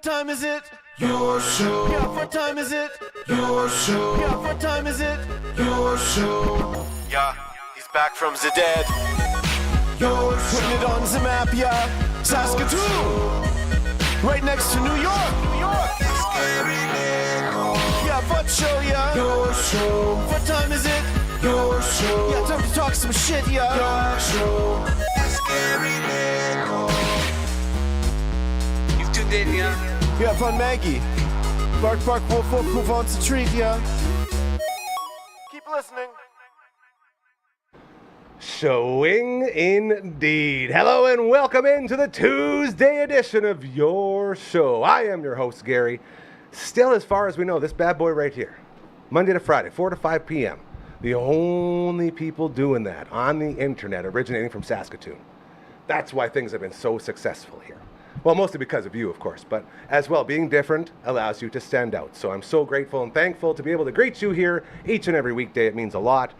What time is it? Your show. Yeah, what time is it? Your show. Yeah, what time is it? Your show. Yeah, he's back from the dead. Your show. Putting it on the map, yeah. Saskatoon. Right next to New York. New York. Yeah, what show, yeah. Your show. What time is it? Your show. Yeah, time to talk some shit, yeah. Your show. You've tuned in, yeah? Yeah, fun Maggie. Bark, bark, wolf, wolf, who wants a treat, yeah? Keep listening. Showing indeed. Hello and welcome into the Tuesday edition of Your Show. I am your host, Gary. Still, as far as we know, this bad boy right here. Monday to Friday, 4 to 5 p.m. The only people doing that on the internet originating from Saskatoon. That's why things have been so successful here. Well, mostly because of you, of course, but as well, being different allows you to stand out. So I'm so grateful and thankful to be able to greet you here each and every weekday. It means a lot.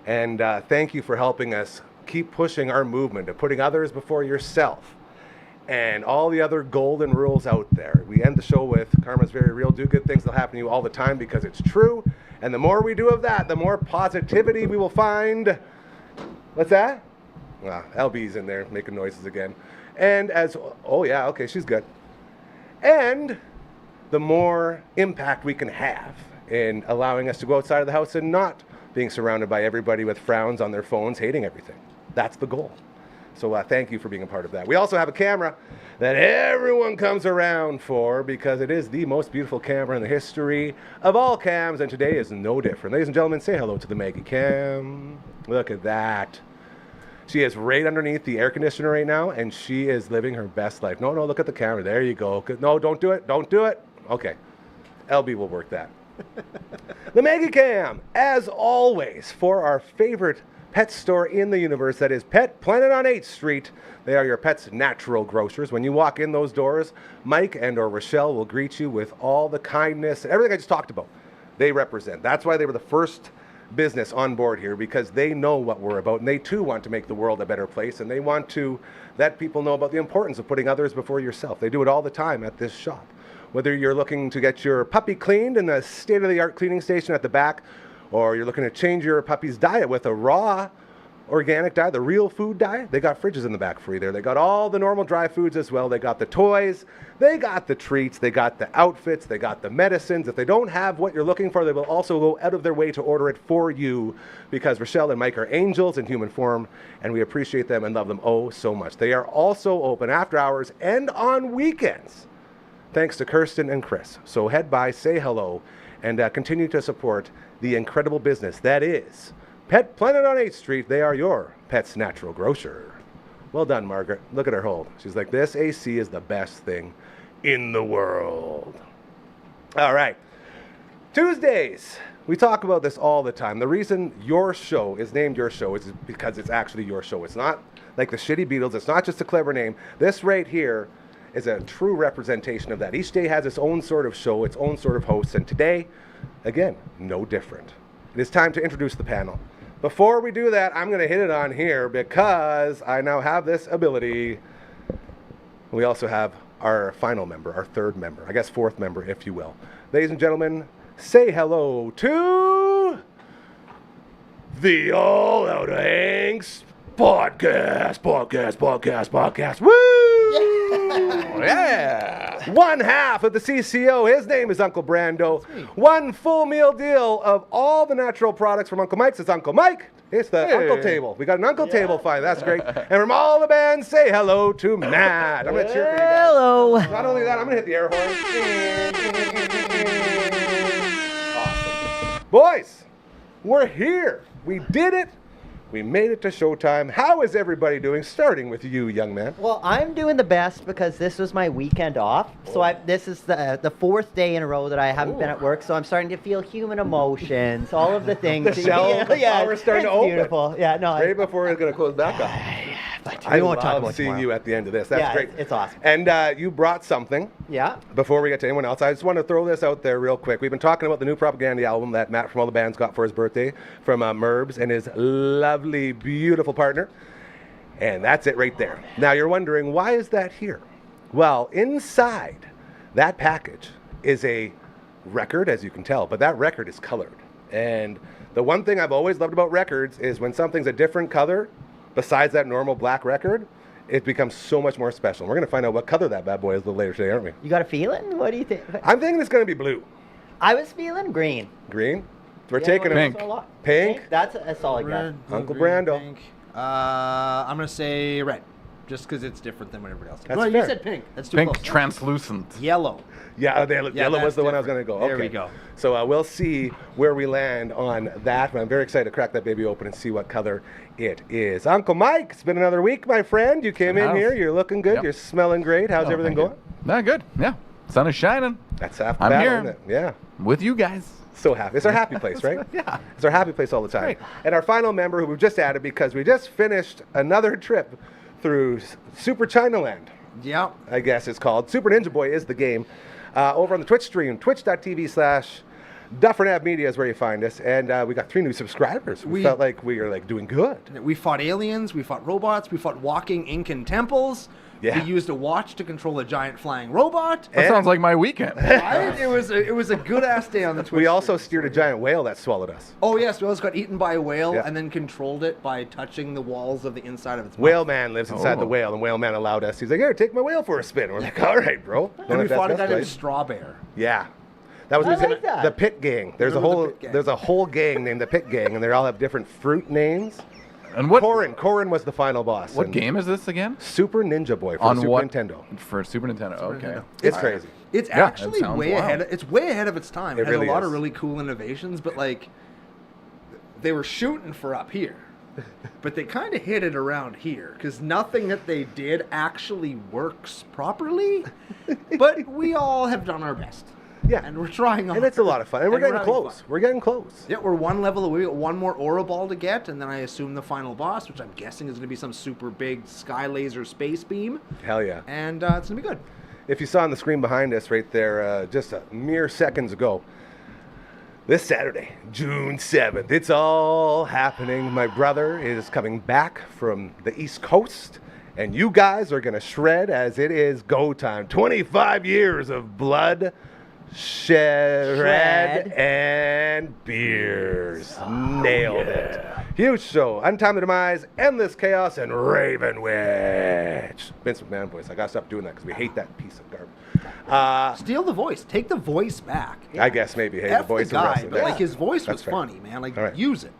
And thank you for helping us keep pushing our movement of putting others before yourself and all the other golden rules out there. We end the show with karma's very real. Do good things. They'll happen to you all the time because it's true. And the more we do of that, the more positivity we will find. What's that? LB's in there making noises again. And oh yeah, okay, she's good. And the more impact we can have in allowing us to go outside of the house and not being surrounded by everybody with frowns on their phones, hating everything. That's the goal. So thank you for being a part of that. We also have a camera that everyone comes around for because it is the most beautiful camera in the history of all cams, and today is no different. Ladies and gentlemen, say hello to the Maggie Cam. Look at that. She is right underneath the air conditioner right now, and she is living her best life. No, look at the camera. There you go. No, don't do it. Don't do it. Okay. LB will work that. The Maggie Cam, as always, for our favorite pet store in the universe, that is Pet Planet on 8th Street. They are your pet's natural grocers. When you walk in those doors, Mike and or Rochelle will greet you with all the kindness, everything I just talked about. They represent. That's why they were the first business on board here, because they know what we're about, and they too want to make the world a better place, and they want to let people know about the importance of putting others before yourself. They do it all the time at this shop. Whether you're looking to get your puppy cleaned in the state-of-the-art cleaning station at the back, or you're looking to change your puppy's diet with a raw organic diet, the real food diet, they got fridges in the back for you there. They got all the normal dry foods as well. They got the toys, they got the treats, they got the outfits, they got the medicines. If they don't have what you're looking for, they will also go out of their way to order it for you, because Rochelle and Mike are angels in human form, and we appreciate them and love them oh so much. They are also open after hours and on weekends, thanks to Kirsten and Chris. So head by, say hello, and continue to support the incredible business that is Pet Planet on 8th Street. They are your pet's natural grocer. Well done, Margaret. Look at her hold. She's like, this AC is the best thing in the world. All right. Tuesdays. We talk about this all the time. The reason Your Show is named Your Show is because it's actually your show. It's not like the shitty Beatles. It's not just a clever name. This right here is a true representation of that. Each day has its own sort of show, its own sort of hosts, and today, again, no different. It is time to introduce the panel. Before we do that, I'm going to hit it on here because I now have this ability. We also have our final member, our third member, I guess fourth member, if you will. Ladies and gentlemen, say hello to the All Out Angst Podcast. Woo! Yeah! One half of the CCO. His name is Uncle Brando. One full meal deal of all the natural products from Uncle Mike's. It's Uncle Mike. It's the Uncle Table. We got an Uncle Table finally. That's great. And from all the bands, say hello to Matt. I'm going to cheer for you guys. Hello. Not only that, I'm going to hit the air horn. Awesome. Boys, we're here. We did it. We made it to showtime. How is everybody doing? Starting with you, young man. Well, I'm doing the best because this was my weekend off. So this is the fourth day in a row that I haven't been at work. So I'm starting to feel human emotions, all of the things. The shell, the flower's starting to open. Beautiful. Yeah, no. Right before it's going to close back up. I won't talk about seeing tomorrow. you at the end of this. That's great. It's awesome. And you brought something. Yeah. Before we get to anyone else, I just want to throw this out there real quick. We've been talking about the new Propaganda album that Matt from All the Bands got for his birthday from Merbs and his lovely, beautiful partner. And that's it right there. Now you're wondering, why is that here? Well, inside That package is a record, as you can tell, but that record is colored. And the one thing I've always loved about records is when something's a different color besides that normal black record, it becomes so much more special. We're going to find out what color that bad boy is a little later today, aren't we? You got a feeling? What do you think? I'm thinking it's going to be blue. I was feeling green. Green? We're Yeah, taking what it. is it? Pink? That's a solid guess. Uncle green, Brando. pink. I'm going to say red, just because it's different than what everybody else. That's No, fair. you said pink. That's too Pink close. translucent. Yellow. Yeah, yellow was that's the one I was different. going to go. There Okay. we go. So we'll see where we land on that. But I'm very excited to crack that baby open and see what color it is. Uncle Mike, it's been another week, my friend. You came in has. here. You're looking good. Yep. You're smelling great. How's Oh, everything thank going? you. Nah, good. Yeah. Sun is shining. That's half the I'm battle, here. isn't it? Yeah. With you guys. So happy. It's our happy place, right? Yeah. It's our happy place all the time. Great. And our final member who we've just added because we just finished another trip through Super Chinaland, Yeah. I guess it's called. Super Ninja Boy is the game. Over on the Twitch stream, twitch.tv/Dufferin Ave Media is where you find us. And we got 3 new subscribers. We felt like we were doing good. We fought aliens, we fought robots, we fought walking Incan temples. Yeah. We used a watch to control a giant flying robot. That And- sounds like my weekend. Right? It was a good ass day on the Twitch. We also stream. steered a giant whale that swallowed us. Oh yes, we also got eaten by a whale Yeah. and then controlled it by touching the walls of the inside of its mouth. Whale Man lives inside the Oh. whale, and Whale Man allowed us. He's like, here, take my whale for a spin. We're like, all right, bro. And we fought a guy That's named nice. Strawbear. Yeah. That was I like that. the Pit Gang. There's a Remember the whole Pit Gang? there's a whole gang named the Pit Gang, and they all have different fruit names. And what Corin was the final boss. what and game is this again? Super Ninja Boy for On Super what? Nintendo. For Super Nintendo. Okay. Nintendo. It's crazy. It's Yeah, actually that sounds way wild. ahead. It's way ahead of its time. It It has really a lot is. of really cool innovations, but like they were shooting for up here, but they kind of hit it around here because nothing that they did actually works properly. But we all have done our best. Yeah. and we're trying. And it's a lot of fun. And we're getting having close. fun. We're getting close. Yeah, we're one level away. We got one more aura ball to get, and then I assume the final boss, which I'm guessing is going to be some super big sky laser space beam, Hell yeah. and it's going to be good. If you saw on the screen behind us right there just a mere seconds ago, this Saturday, June 7th, it's all happening. My brother is coming back from the East Coast, and you guys are going to shred as it is go time. 25 years of blood, shred, and beers. Nailed it. Huge show. Untimely Demise, Endless Chaos, and Raven Witch. Vince McMahon voice. I got to stop doing that because we hate that piece of garbage. Steal the voice. Take the voice back. I guess maybe. Hey, F the voice the of guy, wrestling. but like his voice That's was fair. funny, man. Like All right. use it.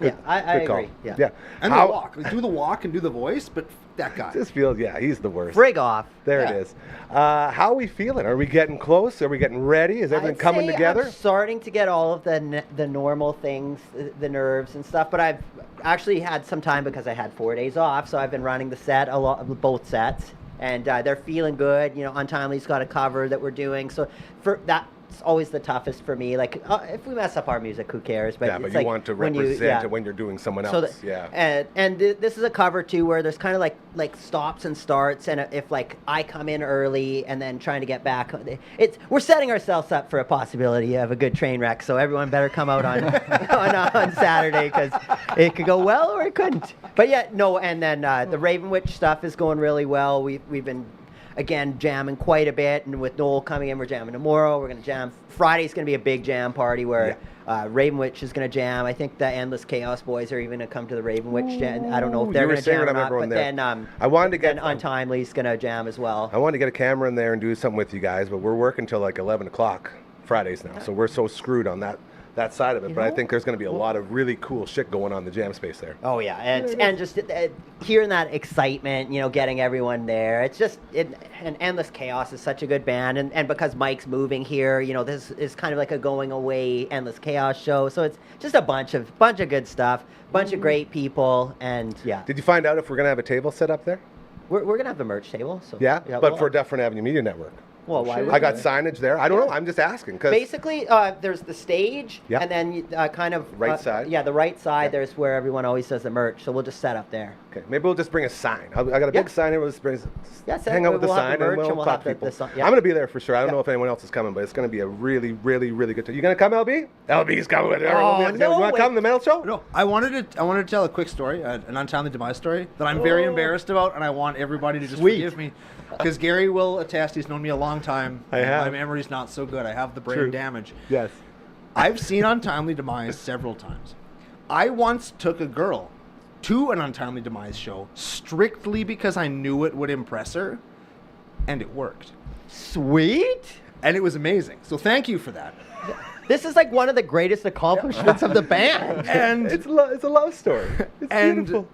Yeah, I Good call. agree. Yeah. Yeah. And How- the walk. Like, do the walk and do the voice, but that guy. This feels, yeah, he's the worst. Frig off. There Yeah. it is. How are we feeling? Are we getting close? Are we getting ready? Is everything I'd coming say together? I'm starting to get all of the normal things, the nerves and stuff. But I've actually had some time because I had 4 days off, so I've been running the set a lot, both sets, and they're feeling good. You know, Untimely's got a cover that we're doing, so for that's always the toughest for me. Like if we mess up our music, who cares? But yeah, it's but you like want to when represent it when you're doing someone else. so yeah. and this is a cover too where there's kind of like stops and starts, and if like I come in early and then trying to get back, we're setting ourselves up for a possibility of a good train wreck. So everyone better come out on on Saturday because it could go well or it couldn't. But yeah, no, and then the Raven Witch stuff is going really well. We've been again jamming quite a bit, and with Noel coming in, we're jamming tomorrow. We're gonna jam. Friday's gonna be a big jam party where Raven Witch is gonna jam. I think the Endless Chaos boys are even gonna come to the Raven Witch jam. I don't know if they're You were gonna saying jam it, or I not, remember but on there. then I wanted to get then Untimely's gonna jam as well. I wanted to get a camera in there and do something with you guys, but we're working till like 11 o'clock Fridays now, so we're so screwed on that side of it. But I know, think there's going to be a lot of really cool shit going on in the jam space there. Oh yeah, and just hearing that excitement, you know, getting everyone there. It's just and Endless Chaos is such a good band, and because Mike's moving here, you know, this is kind of like a going away Endless Chaos show. So it's just a bunch of good stuff, bunch of great people, and yeah, Did you find out if we're going to have a table set up there? we're gonna have the merch table. So Yeah, but well, for Dufferin Avenue Media Network. well, why I got signage there. I don't know. I'm just asking. Cause basically, there's the stage, Yeah. and then kind of Right side? Yeah, the right side. Yeah. There's where everyone always does the merch. So we'll just set up there. okay, maybe we'll just bring a sign. I got a big Yeah. sign here. We'll just bring, Yeah, so hang out with the we'll have sign the and merch we'll and we'll talk have the people. sign, yeah. I'm going to be there for sure. I don't Yeah. know if anyone else is coming, but it's going to be a really, really, really good time. You going to come, LB? LB's coming with it. Oh, you no want way. to come to the metal show? No, I wanted to tell a quick story, an untimely demise story that I'm very embarrassed about, and I want everybody to just Sweet. forgive me, because Gary will attest. He's known me a long long time. I have. My memory's not so good. I have the brain True. damage. Yes. I've seen Untimely Demise several times. I once took a girl to an Untimely Demise show strictly because I knew it would impress her, and it worked. Sweet. And it was amazing. So thank you for that. This is like one of the greatest accomplishments of the band. And It's a love story. It's and beautiful.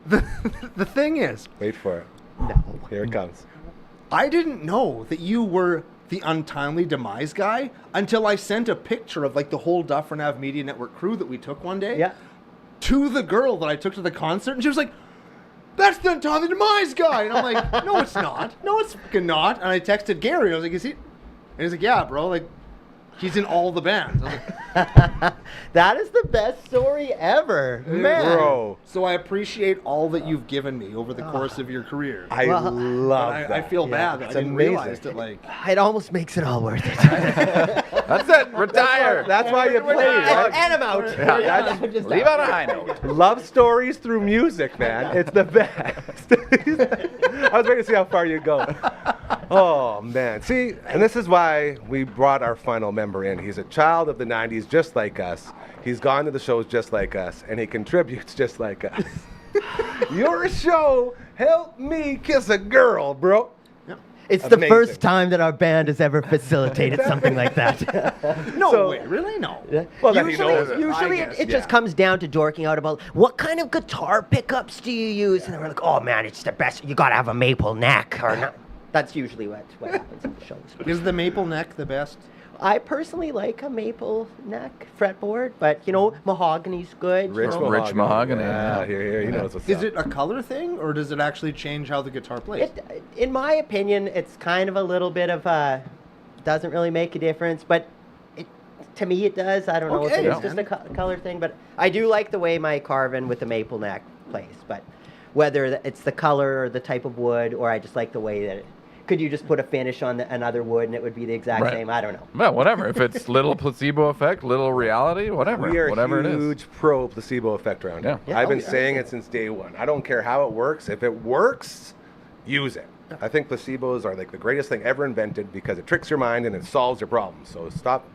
the thing is, Wait for it. No. Here it comes. I didn't know that you were the Untimely Demise guy until I sent a picture of like the whole Dufferin Ave Media Network crew that we took one day Yeah. to the girl that I took to the concert, and she was like, "That's the Untimely Demise guy," and I'm like, "No, it's not. No, it's fucking not." And I texted Gary. I was like, "Is he?" And he's like, "Yeah, bro. Like, he's in all the bands." I was like, That is the best story ever. Man. Bro, so I appreciate all that you've given me over the course of your career. I Well, love But that. I feel bad that It's I didn't amazing. realize that, like, It almost makes it all worth it. That's it. Retire. That's why you play, right? And I'm out. Yeah, I'm just Leave out. on a high note. Love stories through music, man. It's the best. I was waiting to see how far you go. Oh, man. See, and this is why we brought our final member in. He's a child of the 90s, just like us. He's gone to the shows just like us, and he contributes just like us. Your show helped me kiss a girl, bro. It's the Amazing. first time that our band has ever facilitated something like that. no So- way, really? No. Well, then he usually knows it. usually I it, guess, it just yeah. comes down to dorking out about what kind of guitar pickups do you use, and we're like, oh man, it's the best. You gotta have a maple neck or not. That's usually what happens in the shows. Is the maple neck the best? I personally like a maple neck fretboard, but you know, mahogany's good. Rich you know. Rich mahogany, Yeah, yeah. here, he knows what's Is up. it a color thing, or does it actually change how the guitar plays? In my opinion, it's kind of a little bit of a doesn't really make a difference, but to me it does. I don't know if Okay, it's just a color thing, but I do like the way my carving with the maple neck plays. But whether it's the color or the type of wood, or I just like the way that could you just put a finish on another wood and it would be the exact Right. same? I don't know. Well, whatever. If it's little placebo effect, little reality, whatever. We are Whatever it is. huge pro placebo effect around here. Yeah. I've Oh, been yeah. saying it since day one. I don't care how it works. If it works, use it. I think placebos are like the greatest thing ever invented because it tricks your mind and it solves your problems. So stop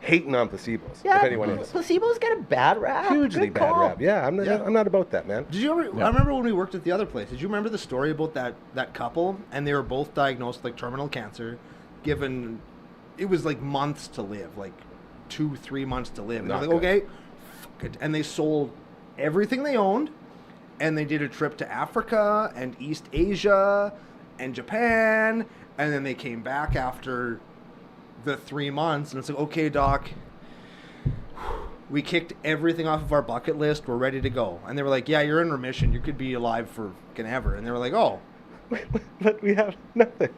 hating on placebos, if anyone is. Placebos get a bad rap. Hugely Good bad call. rap. Yeah, I'm not about that, man. Did you ever? I remember when we worked at the other place. Did you remember the story about that couple? And they were both diagnosed with, like, terminal cancer. Given, it was like months to live, like 2-3 months to live. And they're Not like, good. okay, fuck it. And they sold everything they owned, and they did a trip to Africa and East Asia and Japan, and then they came back after the 3 months, and it's like, okay, doc, we kicked everything off of our bucket list. We're ready to go. And they were like, yeah, you're in remission. You could be alive for fucking ever. And they were like, oh, But we have nothing.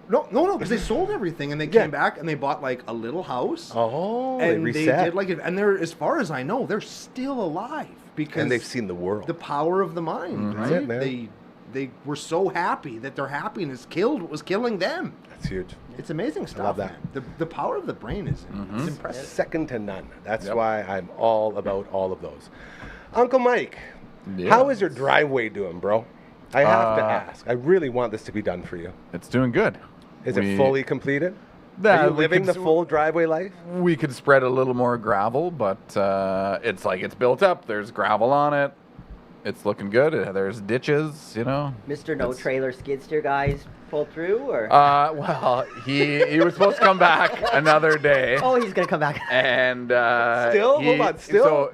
no, because they sold everything, and they Yeah. came back and they bought like a little house. Oh, and they reset. did like it, and they're, as far as I know, they're still alive because And they've seen the world. the power of the mind. That's Right? it, man. They were so happy that their happiness killed what was killing them. That's huge. It's amazing stuff. love that. Man. The power of the brain is it's impressive. Second to none. That's Yep. why I'm all about all of those. Uncle Mike, Yeah. how is your driveway doing, bro? I have to Uh, ask. I really want this to be done for you. It's doing good. Is it We- fully completed? Yeah, Are you we living could the s- full driveway life? We could spread a little more gravel, but it's like it's built up. There's gravel on it. It's looking good. There's ditches, you know. Mr. No Trailer Skid Steer guys pulled through, or Well, he was supposed to come back another day, oh, he's gonna come back. and Still? Hold on, still? So,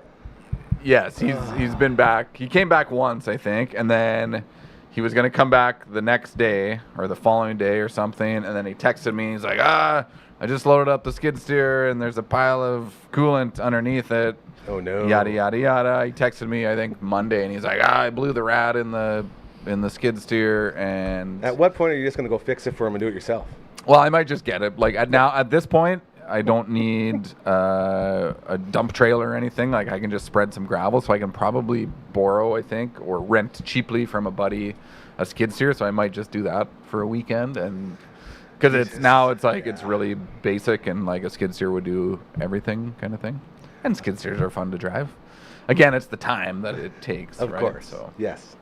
yes, he's been back. He came back once, I think, and then he was gonna come back the next day or the following day or something, and then he texted me. He's like, I just loaded up the skid steer, and there's a pile of coolant underneath it. Oh, no. Yada yada yada. He texted me, I think Monday, and he's like, I blew the rat in the skid steer, and At what point are you just going to go fix it for him and do it yourself? well, I might just get it. Like at this point, I don't need a dump trailer or anything. Like I can just spread some gravel, so I can probably borrow, I think, or rent cheaply from a buddy a skid steer. So I might just do that for a weekend, and because it's really basic, and like a skid steer would do everything kind of thing. And skid steers are fun to drive. Again, it's the time that it takes. Of right? course. So Yes.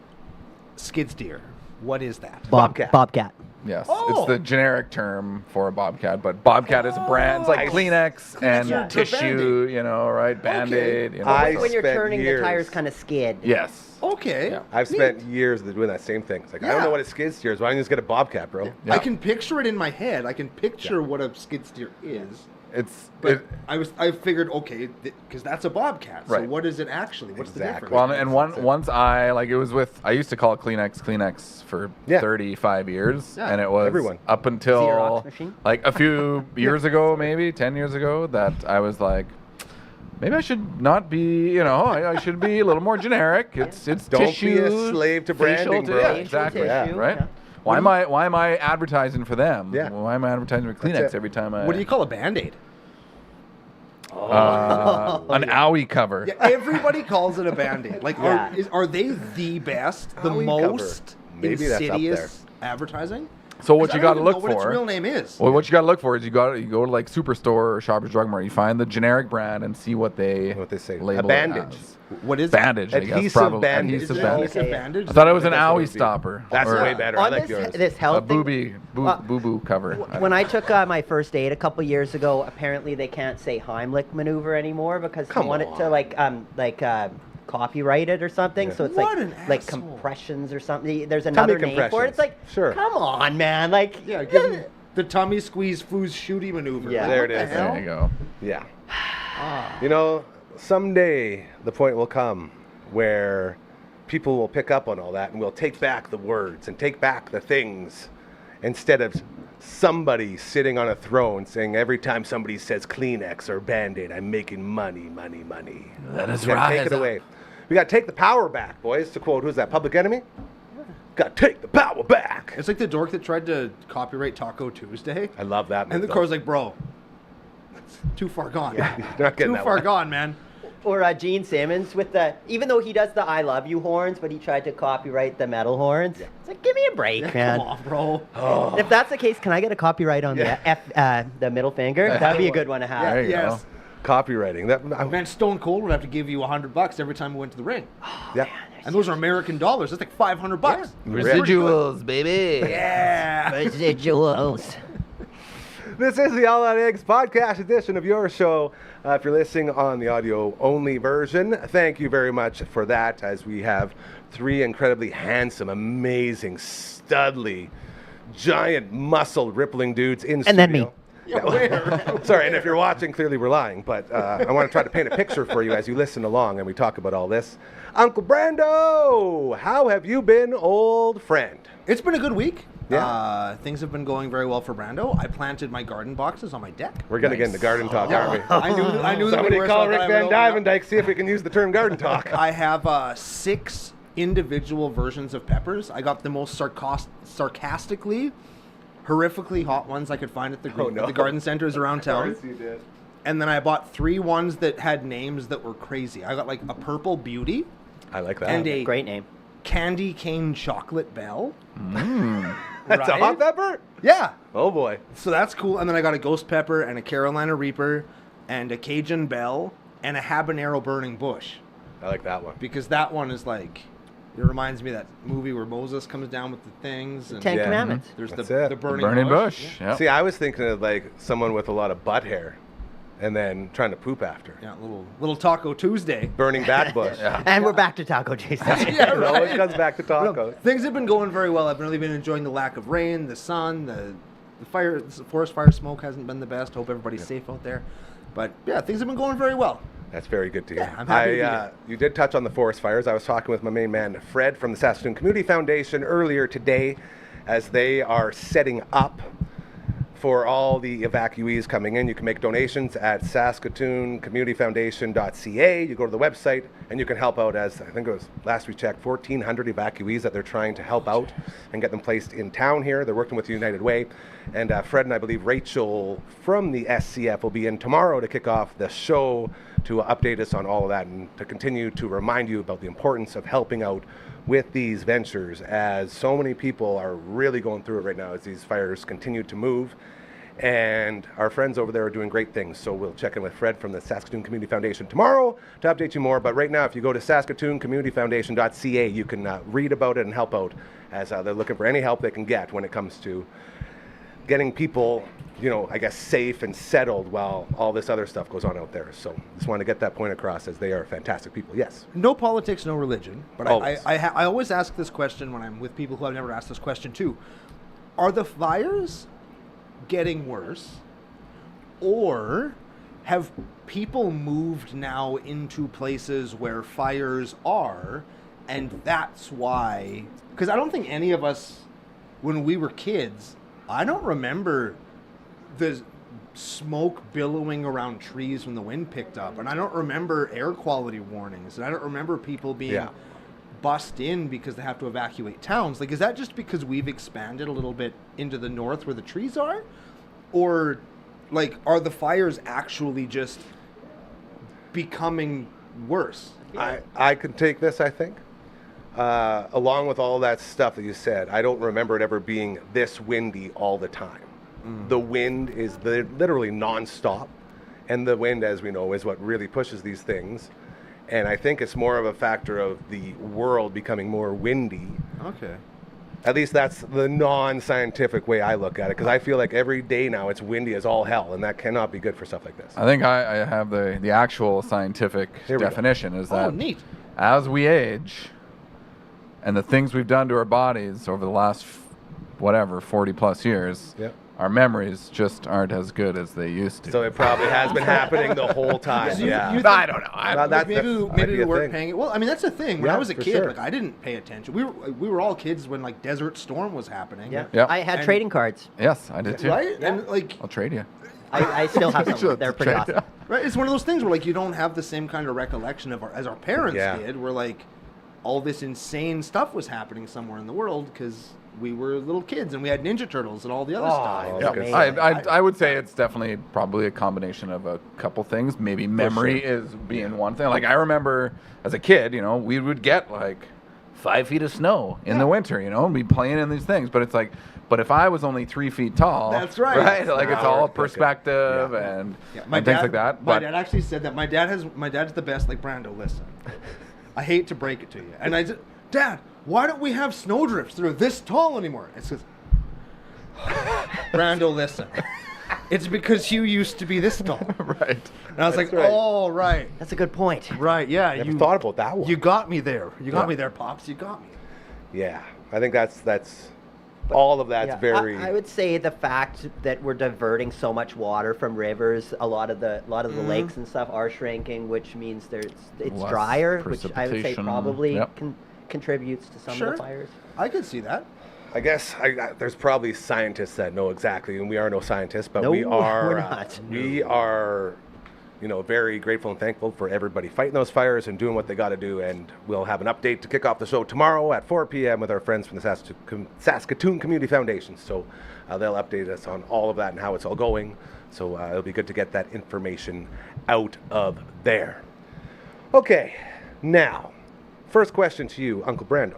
Skid steer. What is that? Bobcat. Bobcat. Yes, Oh. it's the generic term for a Bobcat, but Bobcat is a brand. It's like Oh. Kleenex and Yeah. tissue, you know, right? Band-Aid. You know, I so- When you're spent turning, years- the tires kind of skid. yes. Okay. Yeah. I've spent years doing that same thing. It's like, I don't Yeah. know what a skid steer is. Why don't you just get a Bobcat, bro? Yeah. I can picture it in my head. I can picture what a skid steer is. It's But I figured, okay, because that's a Bobcat. So Right. what is it actually? What's the Exactly. difference? well, and once I used to call it Kleenex for Yeah. 35 years, Yeah. and it was Everyone. up until Xerox machine? like a few years ago, maybe 10 years ago, that I was like, maybe I should not be, you know, I should be a little more generic. It's Don't be a tissue, slave to facial branding, bro. Yeah, Facial exactly. tissue, Right. yeah. Why am I advertising for them? Yeah. Why am I advertising for That's Kleenex it. every time I? what do you call a Band-Aid? An owie cover. Yeah, everybody calls it a Band-Aid. Like, Yeah. are they the best, the Owie cover. most Maybe that's up insidious advertising? So what 'Cause you I got don't to even look know what its for? real name is. Well, what you got to look for is you go to like Superstore or Shoppers Drug Mart. You find the generic brand and see what they say. label A bandage. it as. What is Bandage. I guess, Adhesive probably. bandage. Is Adhesive it bandage. adhesive Okay. bandage? I thought it was an That's what it would owie be. stopper. That's or way better. I On like this, yours. this A health thing, boo-boo cover. when I took my first aid a couple years ago, apparently they can't say Heimlich maneuver anymore because Come they want it to on. copyright it or something. Yeah. So it's What an like asshole. compressions or something. There's another name for it. compressions. It's like, Sure. come on, man. Like, Yeah, give them the tummy squeeze foos shooty maneuver. Yeah. There What it the is. hell? There you go. Yeah. You know, someday the point will come where people will pick up on all that and we'll take back the words and take back the things instead of somebody sitting on a throne saying every time somebody says Kleenex or Band-Aid, I'm making money, money, money. That is We gotta right. Take it away. We got to take the power back, boys, to quote, who's that, Public Enemy? Got to take the power back. It's like the dork that tried to copyright Taco Tuesday. I love that. And the move, car was like, bro, it's too far gone. You're not getting Too that far one. gone, man. or Gene Simmons with even though he does the I love you horns, but he tried to copyright the metal horns. It's like, give me a break, man. Come on, bro. If that's the case, can I get a copyright on the middle finger? That'd be a good one to have. There you Yes. go. Copywriting. That, Man, Stone Cold would have to give you $100 every time we went to the ring. yeah. And those are American dollars. That's like $500. Residuals, baby. Yeah. Residuals. This is the All Out Eggs podcast edition of your show. If you're listening on the audio only version, thank you very much for that, as we have three incredibly handsome, amazing, studly, giant, muscled, rippling dudes in studio. And then me. Yeah, where? Sorry, and if you're watching, clearly we're lying, but I want to try to paint a picture for you as you listen along and we talk about all this. Uncle Brando, how have you been, old friend? It's been a good week. Yeah. Things have been going very well for Brando. I planted my garden boxes on my deck. We're going to get into garden talk, aren't we? I knew that Somebody we were, call so I Rick thought I Van would open up. Dyvendyke, see if we can use the term garden talk. I have 6 individual versions of peppers. I got the most sarcastically, horrifically hot ones I could find at the, no. the garden centers around town. Of course you did. And then I bought 3 ones that had names that were crazy. I got like a purple beauty I like that. and a Great name. candy cane chocolate bell. That's a right? hot pepper? Yeah. Oh boy. So that's cool. And then I got a ghost pepper and a Carolina Reaper and a Cajun bell and a habanero burning bush. I like that one. Because that one is like, it reminds me of that movie where Moses comes down with the things. And Ten Yeah. Commandments. there's That's the it. burning Bush. Yeah. See, I was thinking of like someone with a lot of butt hair and then trying to poop after. Yeah, little Taco Tuesday. Burning back bush. Yeah. And we're back to Taco Jason. Yeah, It always comes back to tacos. Things have been going very well. I've really been enjoying the lack of rain, the sun, the fire, the forest fire smoke hasn't been the best. Hope everybody's safe out there. But yeah, things have been going very well. That's very good to hear. Yeah, I'm happy to be here. You did touch on the forest fires. I was talking with my main man, Fred, from the Saskatoon Community Foundation earlier today as they are setting up for all the evacuees coming in. You can make donations at saskatooncommunityfoundation.ca. You go to the website and you can help out, as I think it was last we checked, 1,400 evacuees that they're trying to help out and get them placed in town here. They're working with United Way. And Fred and I believe Rachel from the SCF will be in tomorrow to kick off the show to update us on all of that and to continue to remind you about the importance of helping out with these ventures, as so many people are really going through it right now as these fires continue to move. And our friends over there are doing great things. So we'll check in with Fred from the Saskatoon Community Foundation tomorrow to update you more. But right now, if you go to saskatooncommunityfoundation.ca, you can read about it and help out as they're looking for any help they can get when it comes to getting people, I guess, safe and settled while all this other stuff goes on out there. So just want to get that point across as they are fantastic people. Yes. No politics, no religion. But Always. I always ask this question when I'm with people who I've never asked this question to. Are the fires getting worse, or have people moved now into places where fires are, and that's why? Because I don't think any of us, when we were kids, I don't remember the smoke billowing around trees when the wind picked up, and I don't remember air quality warnings, and I don't remember people being bussed in because they have to evacuate towns. Like, is that just because we've expanded a little bit into the north where the trees are? Or, like, are the fires actually just becoming worse? I could take this, I think. Along with all that stuff that you said, I don't remember it ever being this windy all the time. The wind is literally nonstop. And the wind, as we know, is what really pushes these things. And I think it's more of a factor of the world becoming more windy. Okay. At least that's the non-scientific way I look at it, because I feel like every day now it's windy as all hell, and that cannot be good for stuff like this. I think I have the actual scientific Here we go. definition is that neat. as we age and the things we've done to our bodies over the last 40 plus years, Yep. our memories just aren't as good as they used to. So it probably has been happening the whole time. You- Yeah. you I don't know. Well, that- maybe might maybe be we a weren't thing. paying it. Well, I mean, that's the thing. When Yeah, I was a for kid, sure. like, I didn't pay attention. We were all kids when, like, Desert Storm was happening. Yeah. Yep. I had And- trading cards. Yes, I did too. Right? And, like, I'll trade you. I still have some. They're pretty awesome. right? It's one of those things where, like, you don't have the same kind of recollection of as our parents Yeah. did, where, like, all this insane stuff was happening somewhere in the world because we were little kids and we had Ninja Turtles and all the other stuff. Oh, Yeah. good I would say it's definitely probably a combination of a couple things. Maybe memory is being one thing. Like, I remember as a kid, we would get like 5 feet of snow in the winter, and be playing in these things. But it's like, but if I was only 3 feet tall, That's right. right? Like, it's Now all we're cooking. perspective Yeah. and, Yeah, and things like that. My But dad actually said that my dad's the best. Like, Brando, listen, I hate to break it to you, and I said, Dad, why don't we have snowdrifts that are this tall anymore? It says, Brando, listen, it's because you used to be this tall. right. And I was like, right. oh, right, That's a good point. right, yeah. Never you thought about that one. You got me there. You got Yeah. me there, Pops. You got me. Yeah, I think that's all of that's Yeah, very. I would say the fact that we're diverting so much water from rivers, a lot of the lakes and stuff are shrinking, which means it's Less drier, which I would say precipitation. probably Yep. contributes to some Sure. of the fires. I could see that. I guess there's probably scientists that know exactly, and we are no scientists, but No, we are. we're not. We are, very grateful and thankful for everybody fighting those fires and doing what they got to do. And we'll have an update to kick off the show tomorrow at 4 p.m. with our friends from the Saskatoon Community Foundation. So they'll update us on all of that and how it's all going. So it'll be good to get that information out of there. Okay, now, first question to you, Uncle Brando.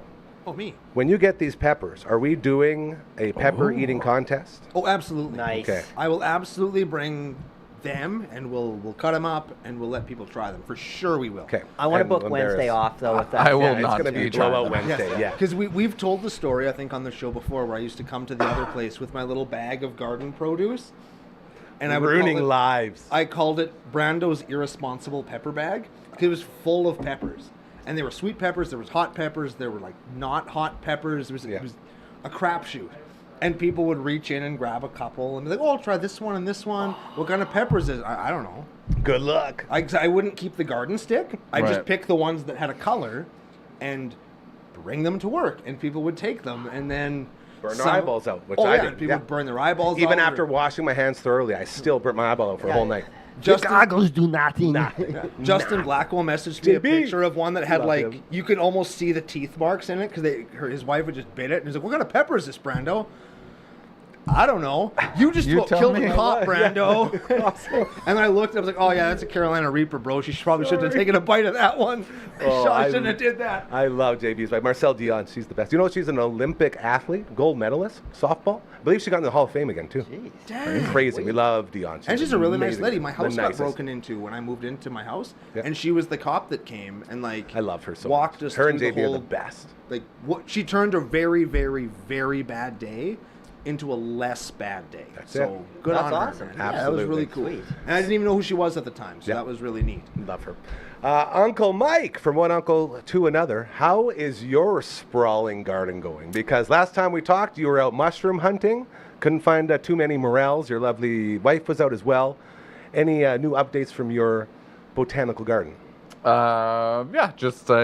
Oh, me. When you get these peppers, are we doing a pepper eating contest? Oh, absolutely. Nice. Okay. I will absolutely bring them, and we'll cut them up, and we'll let people try them. For sure, we will. Okay. I want to And book when Wednesday there's- off though. If that's I will Yeah, it's not going to be be trying blowout them. Wednesday. Yeah. Because we've told the story, I think, on the show before, where I used to come to the other place with my little bag of garden produce, and I would Ruining call it, lives. I called it Brando's irresponsible pepper bag because it was full of peppers, and there were sweet peppers, there was hot peppers, there were like not hot peppers. It was a crapshoot, and people would reach in and grab a couple and be like, "Oh, I'll try this one and this one. What kind of peppers is it?" I don't know. Good luck. I wouldn't keep the garden stick. I'd just Right. pick the ones that had a color and bring them to work, and people would take them and then Burn their eyeballs out, which oh, I yeah, did. people Yeah. would burn their eyeballs Even out. after washing my hands thoroughly, I still burnt my eyeball out for a whole night. Justin, goggles do nothing. Justin Blackwell messaged me a JB. picture of one that had Love like him. you could almost see the teeth marks in it because his wife would just bit it and he's like, "What kind of pepper is this, Brando?" I don't know. You just You tell killed me. a cop, Brando. Awesome. And then I looked, I was like, oh yeah, that's a Carolina Reaper, bro. She probably shouldn't have taken a bite of that one. Oh, I shouldn't have did that. I love JB's bike. Marcel Dion, she's the best. You know she's an Olympic athlete, gold medalist, softball. I believe she got in the Hall of Fame again too. Dang. Crazy. We love Dion. And she's a really nice amazing. lady. My house The got nicest. broken into when I moved into my house, Yeah. and she was the cop that came and like I love her so walked much. us Her through and the JB are whole the best. like what she turned a very, very, very bad day into a less bad day. That's so it. good That's on awesome. her, man. Yeah, Yeah, that was really absolutely. cool. Sweet. And I didn't even know who she was at the time, so Yeah. that was really neat. Love her. Uncle Mike, from one uncle to another, how is your sprawling garden going? Because last time we talked, you were out mushroom hunting. Couldn't find too many morels. Your lovely wife was out as well. Any new updates from your botanical garden? Yeah, just I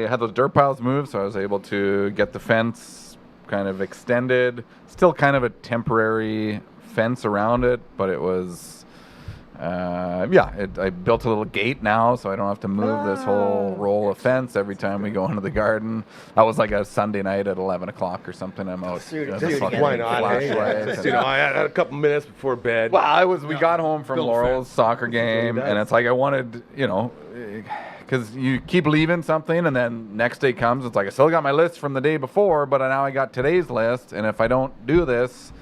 had those dirt piles moved, so I was able to get the fence kind of extended. Still kind of a temporary fence around it, but it was, I built a little gate now, so I don't have to move this whole roll of fence every time we go into the garden. That was like a Sunday night at 11 o'clock or something. I'm out. Threw just together. fucking Why not? flashlights Just, and- you know, I had a couple minutes before bed. Well, we got home from Build Laurel's fence. soccer game, does. and it's like I wanted, because you keep leaving something, and then next day comes, it's like I still got my list from the day before, but now I got today's list, and if I don't do this,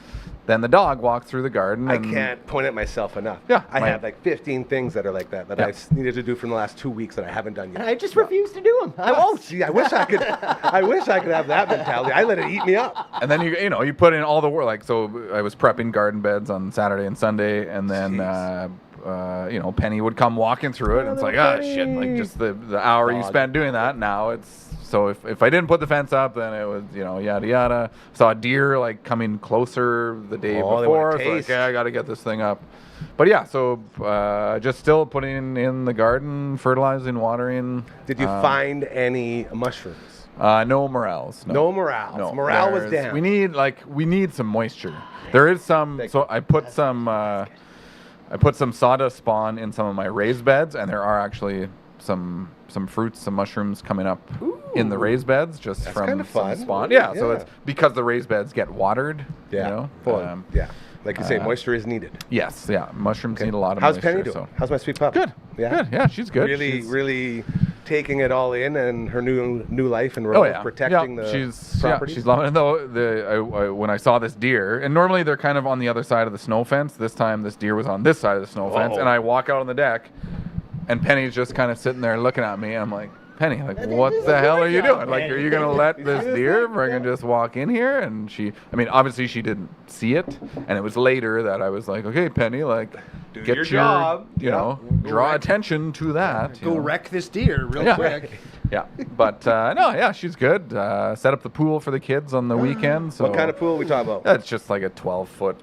then the dog walks through the garden. I And can't point at myself enough. Yeah, I my- have like 15 things that are like that Yeah. I needed to do from the last 2 weeks that I haven't done yet. And I just refuse to do them. I won't. See, I wish I could. I wish I could have that mentality. I let it eat me up. And then you put in all the work. Like, so I was prepping garden beds on Saturday and Sunday, and then Penny would come walking through it, and it's like, oh shit, like just the hour you Dog. spent doing that. Now it's so if I didn't put the fence up, then it was yada yada. Saw a deer like coming closer the day Oh, they before, wanna so like, taste. yeah, I got to get this thing up. But yeah, so just still putting in the garden, fertilizing, watering. Did you find any mushrooms? No morels. No morels. No, Morale was there's- down. We need some moisture. There is some. So I put some sawdust spawn in some of my raised beds, and there are actually some fruits, some mushrooms coming up in the raised beds just That's from kinda fun. some spawn. Yeah, so Yeah. it's because the raised beds get watered. Yeah. Yeah. Like you say, moisture is needed. Yes. Yeah. Mushrooms need a lot of How's moisture. Penny doing? So. How's my sweet pup? Good. Yeah. Good. Yeah, she's good. Really, She's- really taking it all in and her new life and Oh role yeah, of protecting yeah. the she's properties. she's loving it though. When I saw this deer, and normally they're kind of on the other side of the snow fence. This time, this deer was on this side of the snow fence, Uh-oh. and I walk out on the deck, and Penny's just kind of sitting there looking at me, and I'm like, Penny, like, what the hell are you doing? Like, are you gonna let this deer friggin' just walk in here? And obviously she didn't see it, and it was later that I was like, okay, Penny, like, Do get your job. draw attention to that. Go wreck this deer real Yeah. quick. Yeah, but she's good. Set up the pool for the kids on the weekend. So What kind of pool are we talking about? It's just like a 12-foot.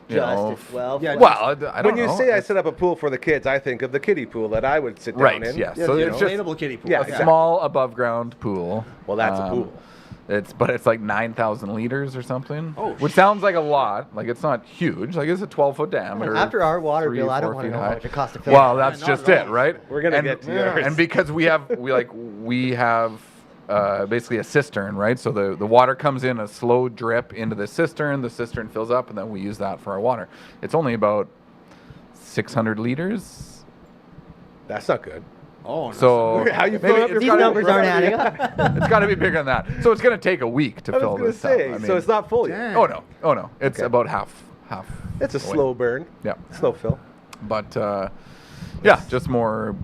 Just a 12. Yeah, Well, I don't When you know. say I set up a pool for the kids, I think of the kiddie pool that I would sit down Right, in. yes. Yeah, So the it's just inflatable kiddie pool. Yeah, a exactly. small above ground pool. Well, that's a pool. It's like 9,000 liters or something. Oh, which sounds like a lot. Like it's not huge. Like it's a 12-foot diameter. After our water 3, bill, I don't 4 want to feet know how high. much it costs to fill Well, it. that's not just at it, all. right? We're gonna get to yours. And because we have basically a cistern, right? So the water comes in a slow drip into the cistern fills up, and then we use that for our water. It's only about 600 liters. That's not good. Oh, no. So How you maybe filling up it's your These gotta- numbers aren't adding up. It's got to be bigger than that. So it's going to take a week to I fill was going this to say, up. I so mean- it's not full yet. Dang. Oh no, it's Okay. about half. It's a away. slow burn. Yeah, Slow fill. but yeah, just more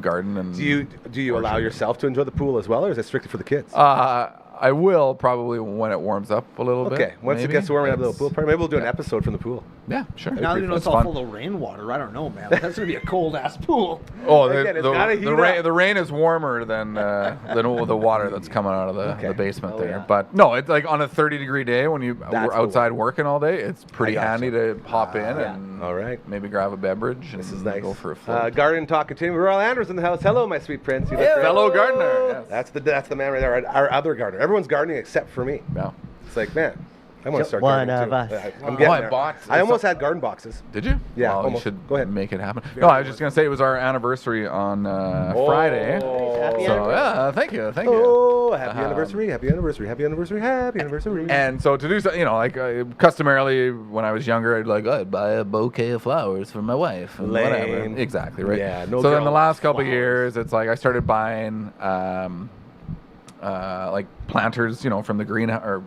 garden and. Do you allow yourself to enjoy the pool as well, or is it strictly for the kids? I will probably when it warms up a little bit. Okay, once it maybe. gets warm, we have a little It's- pool party. Maybe we'll do an yeah. episode from the pool. Yeah, sure. Now you know it's That's all fun. full of rainwater. I don't know, man. That's gonna be a cold ass pool. Oh, Again, it's gotta heat up. the rain is warmer than all the water that's coming out of the Okay. basement Oh, there. yeah. But no, it's like on a 30-degree day when That's we're the outside one. working all day. It's pretty gotcha. handy to hop in yeah. and All right. maybe grab a beverage. This and is nice. Go for a float. Garden talk continuing. Royal Andrews in the house. Hello, my sweet prince. You look Hey, great. Fellow gardener. Yes. That's the man right there. Our other gardener. Everyone's gardening except for me. Yeah. It's like, man, I want to start One gardening of too. us. I'm Oh, getting I there. bought I almost had garden boxes. Did you? Yeah, Well, almost. you should Go ahead. make it happen. No, I was just gonna say it was our anniversary on Friday. Happy So anniversary. yeah, thank you. Oh, happy Um, anniversary, happy anniversary, happy anniversary, happy anniversary. And so to do so, like customarily when I was younger, I'd buy a bouquet of flowers for my wife and Lame. whatever. Exactly, right? Yeah, no So then girl the last loves couple of flowers. years, it's like I started buying like planters, from the greenhouse or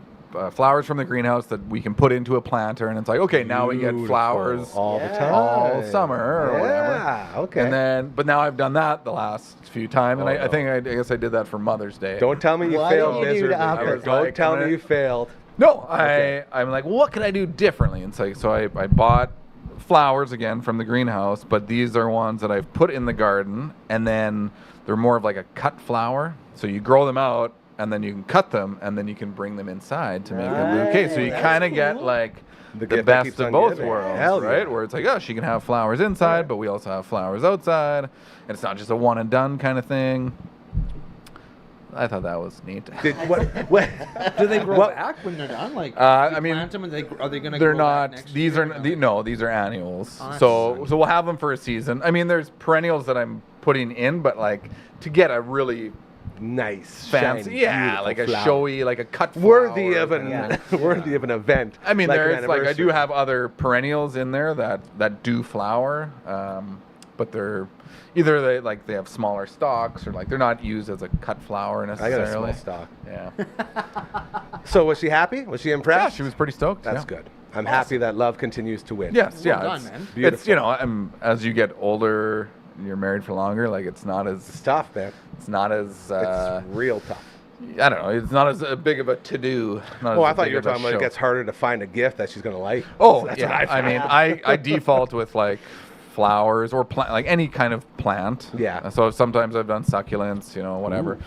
flowers from the greenhouse that we can put into a planter, and it's like, okay, now we get Beautiful. flowers all the Yeah. time, all summer or whatever. Yeah, okay. And then, but now I've done that the last few times, and Oh, I think I guess I did that for Mother's Day. Don't tell me you What failed did you do to miserably. up it? Don't Like, tell I'm me gonna- you failed. No, Okay. I'm like, well, what could I do differently? And so I bought flowers again from the greenhouse, but these are ones that I've put in the garden, and then they're more of like a cut flower. So you grow them out, and then you can cut them, and then you can bring them inside to make a bouquet. So you Right. kind of get like The the gift that best keeps of on both giving. worlds, Hell yeah. right? Where it's like, oh, she can have flowers inside, but we also have flowers outside, and it's not just a one and done kind of thing. I thought that was neat. What? Do they grow What- back when they're done? Like, I you mean, plant them and are they going to? They're grow back not. next These year are or no. These are annuals. Oh, that's So fine. we'll have them for a season. I mean, there's perennials that I'm putting in, but like to get a really Nice, fancy, shiny, yeah, beautiful like a flower. showy, like a cut worthy flower of an kind of thing. worthy of an event. I mean, like an there's like I do anniversary. have other perennials in there that do flower, but they're either they have smaller stalks or like they're not used as a cut flower I necessarily. got a small stock. Yeah, So was she happy? Was she yeah, impressed? she was pretty stoked. That's yeah. good. I'm happy that love continues to win. Yes, Well yeah. done, it's, man. it's Beautiful. as you get older, you're married for longer. Like it's not It's as tough, man. it's Real tough. I don't know. It's not as big of a to do. Oh, I thought you were talking about it gets harder to find a gift that she's gonna like. Oh, That's yeah. what I mean, I default with like flowers or like any kind of plant. Yeah. So sometimes I've done succulents, whatever.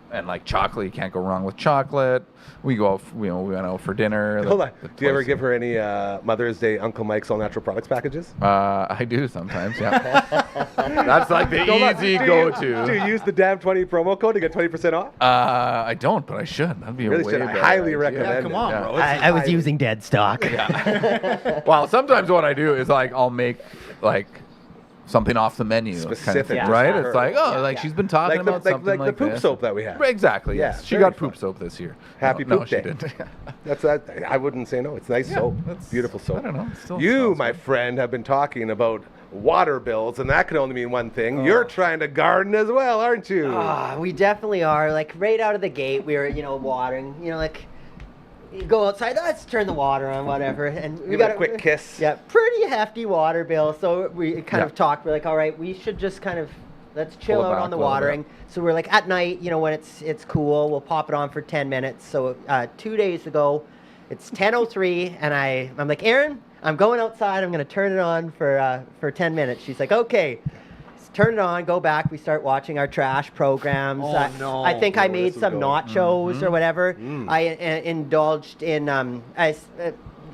And like chocolate, you can't go wrong with chocolate. We go out, we went out for dinner. Hold on. the Do you ever twice- give her any Mother's Day Uncle Mike's All Natural Products packages? I do sometimes, yeah. That's like the easy Do go-to. you use the damn 20 promo code to get 20% off? I don't, but I should. That'd be Really a way should. I better highly idea. recommend Yeah, come on, Yeah. bro. I was using dead stock. Well, sometimes what I do is like I'll make like something off the menu, kind of Specific thing, just right? for It's her. like, oh, Yeah, like yeah. she's been talking about something like the poop this. soap that we have. Right, exactly. Yeah, Yes, she very got fun. poop soap this year. Happy no, poop she day. didn't. That's that. I wouldn't say no. It's nice soap. that's- Beautiful soap. I don't know, it still You, smells my good. friend, have been talking about water bills, and that can only mean one thing. You're trying to garden as well, aren't you? We definitely are. Like right out of the gate, we were, watering. Like you go outside, let's turn the water on, whatever, and we Give got it a quick kiss. Yeah, pretty hefty water bill. So we kind of Yeah. talked. We're like, all right, we should just kind of let's chill Pull it out back on the a little bit. watering. So we're like at night, when it's cool, we'll pop it on for 10 minutes. So 2 days ago, it's 10:03, and I'm like, Erin, I'm going outside. I'm gonna turn it on for 10 minutes. She's like, okay. Turn it on, go back. We start watching our trash programs. Oh, no. I think I Where made this is some going. nachos or whatever. Mm. I indulged in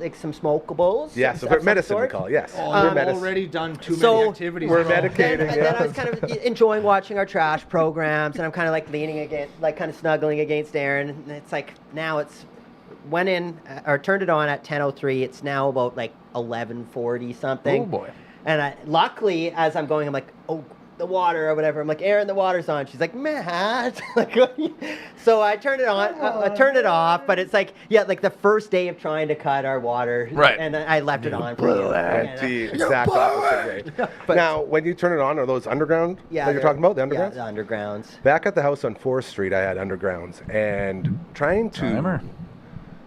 like some smokables. Yeah, of so for some medicine we sort. call it, yes. Oh, We're you've medicine. already done too So, many activities. we're bro. medicated. And then I was kind of enjoying watching our trash programs, and I'm kind of like leaning against, like kind of snuggling against Aaron. And it's like now went in or turned it on at 10:03. It's now about like 11:40 something. Oh boy. And luckily, as I'm going, I'm like, oh, the water or whatever. I'm like, Aaron, the water's on. She's like, Matt. Like, so I turned it on. I turned it off, but it's like, like the first day of trying to cut our water. Right. And I left it on. For you. At the And, exact opposite way. But- Now, when you turn it on, are those underground that you're they're- talking about, the Yeah, undergrounds? the undergrounds. Back at the house on 4th Street, I had undergrounds, and trying to Timer.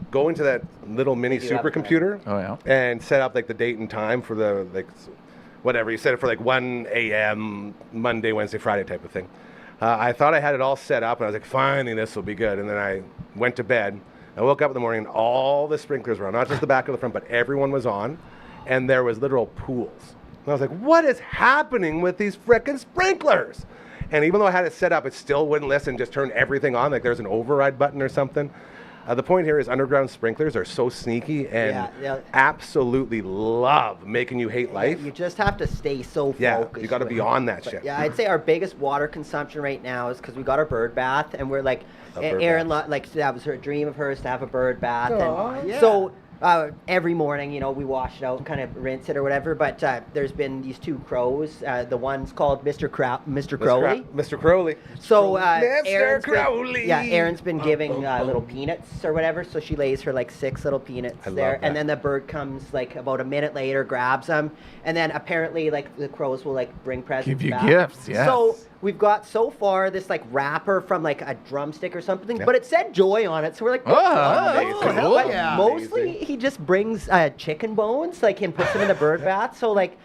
go into that little mini do have a supercomputer Oh yeah. and set up like the date and time for the whatever you set it for, like 1 a.m. Monday, Wednesday, Friday type of thing. I thought I had it all set up, and I was like, finally, this will be good. And then I went to bed. I woke up in the morning, and all the sprinklers were on, not just the back or the front, but everyone was on, and there was literal pools. And I was like, what is happening with these frickin' sprinklers? And even though I had it set up, it still wouldn't listen, just turn everything on, like there's an override button or something. The point here is underground sprinklers are so sneaky and Yeah. absolutely love making you hate life. You just have to stay so focused. You got to be on that shit. Yeah, I'd say our biggest water consumption right now is because we got our bird bath, and we're like, bird Erin, baths. like that was her dream of hers to have a bird bath. Aw, And yeah. so every morning, we wash it out and kind of rinse it or whatever. But there's been these two crows. The one's called Mr. Crowley. Mr. Crowley. So Mr. Erin's Crowley. Erin's been giving little peanuts or whatever. So she lays her like 6 little peanuts I love there, that. and then the bird comes like about a minute later, grabs them, and then apparently like the crows will like bring presents. Give you back. gifts, yes. So we've got so far this like wrapper from like a drumstick or something, Yeah. but it said joy on it. So we're like, amazing. hell But yeah. mostly Amazing. he just brings chicken bones, like, and puts them in the bird bath. So like.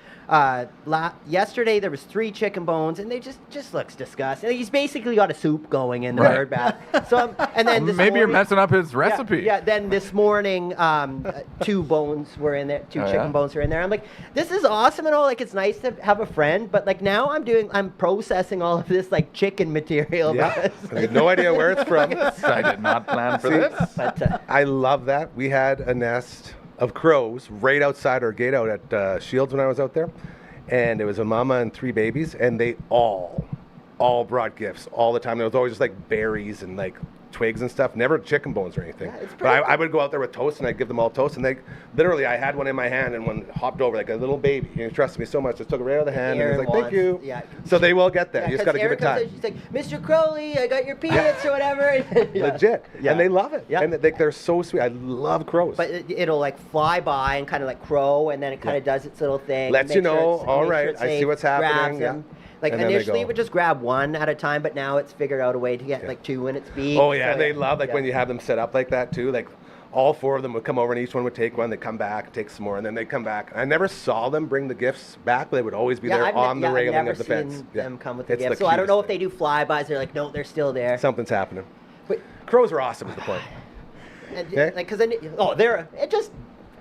Yesterday there was 3 chicken bones, and they just looks disgusting. He's basically got a soup going in the Right. bird bath. So and then this Maybe you're morning- messing up his recipe. Yeah. Then this morning, 2 bones were in there. 2 Oh, chicken yeah? bones were in there. I'm like, this is awesome and all. Like, it's nice to have a friend, but like now I'm processing all of this like chicken material. Yeah. because- I have no idea where it's from. I did not plan for this. But I love that. We had a nest of crows right outside our gate out at Shields when I was out there. And it was a mama and 3 babies, and they all brought gifts all the time. There was always just like berries and like twigs and stuff, never chicken bones or anything. Yeah, it's but I, pretty- I would go out there with toast, and I'd give them all toast, and they literally, I had one in my hand, and one hopped over like a little baby. He trusted me so much, just took it right out of the hand, and Aaron was like, thank you. wants- yeah. So they will get that. yeah, You just got to 'cause give it Erin time. comes in, she's like, Mr. Crowley, I got your peanuts or whatever. Yeah. Legit. Yeah. And they love it. Yeah. And they're so sweet. I love crows. But it'll like fly by and kind of like crow, and then it kind of does its little thing. Lets make you sure know, it's- all make sure right, it's I see safe, what's happening, grabs yeah. them. Like And then they initially go. it would just grab one at a time, but now it's figured out a way to get like 2 in its beak. Oh yeah, So, and they love like yeah. when you have them set up like that too. Like all 4 of them would come over, and each one would take one. They'd come back, take some more, and then they'd come back. I never saw them bring the gifts back, but they would always be there on the I've railing never of the seen fence. them come with the It's gift. So I don't cutest know if thing. they do flybys. They're like, no, they're still there. Something's happening. But, Crows are awesome. Is the point. and, Okay. like, it just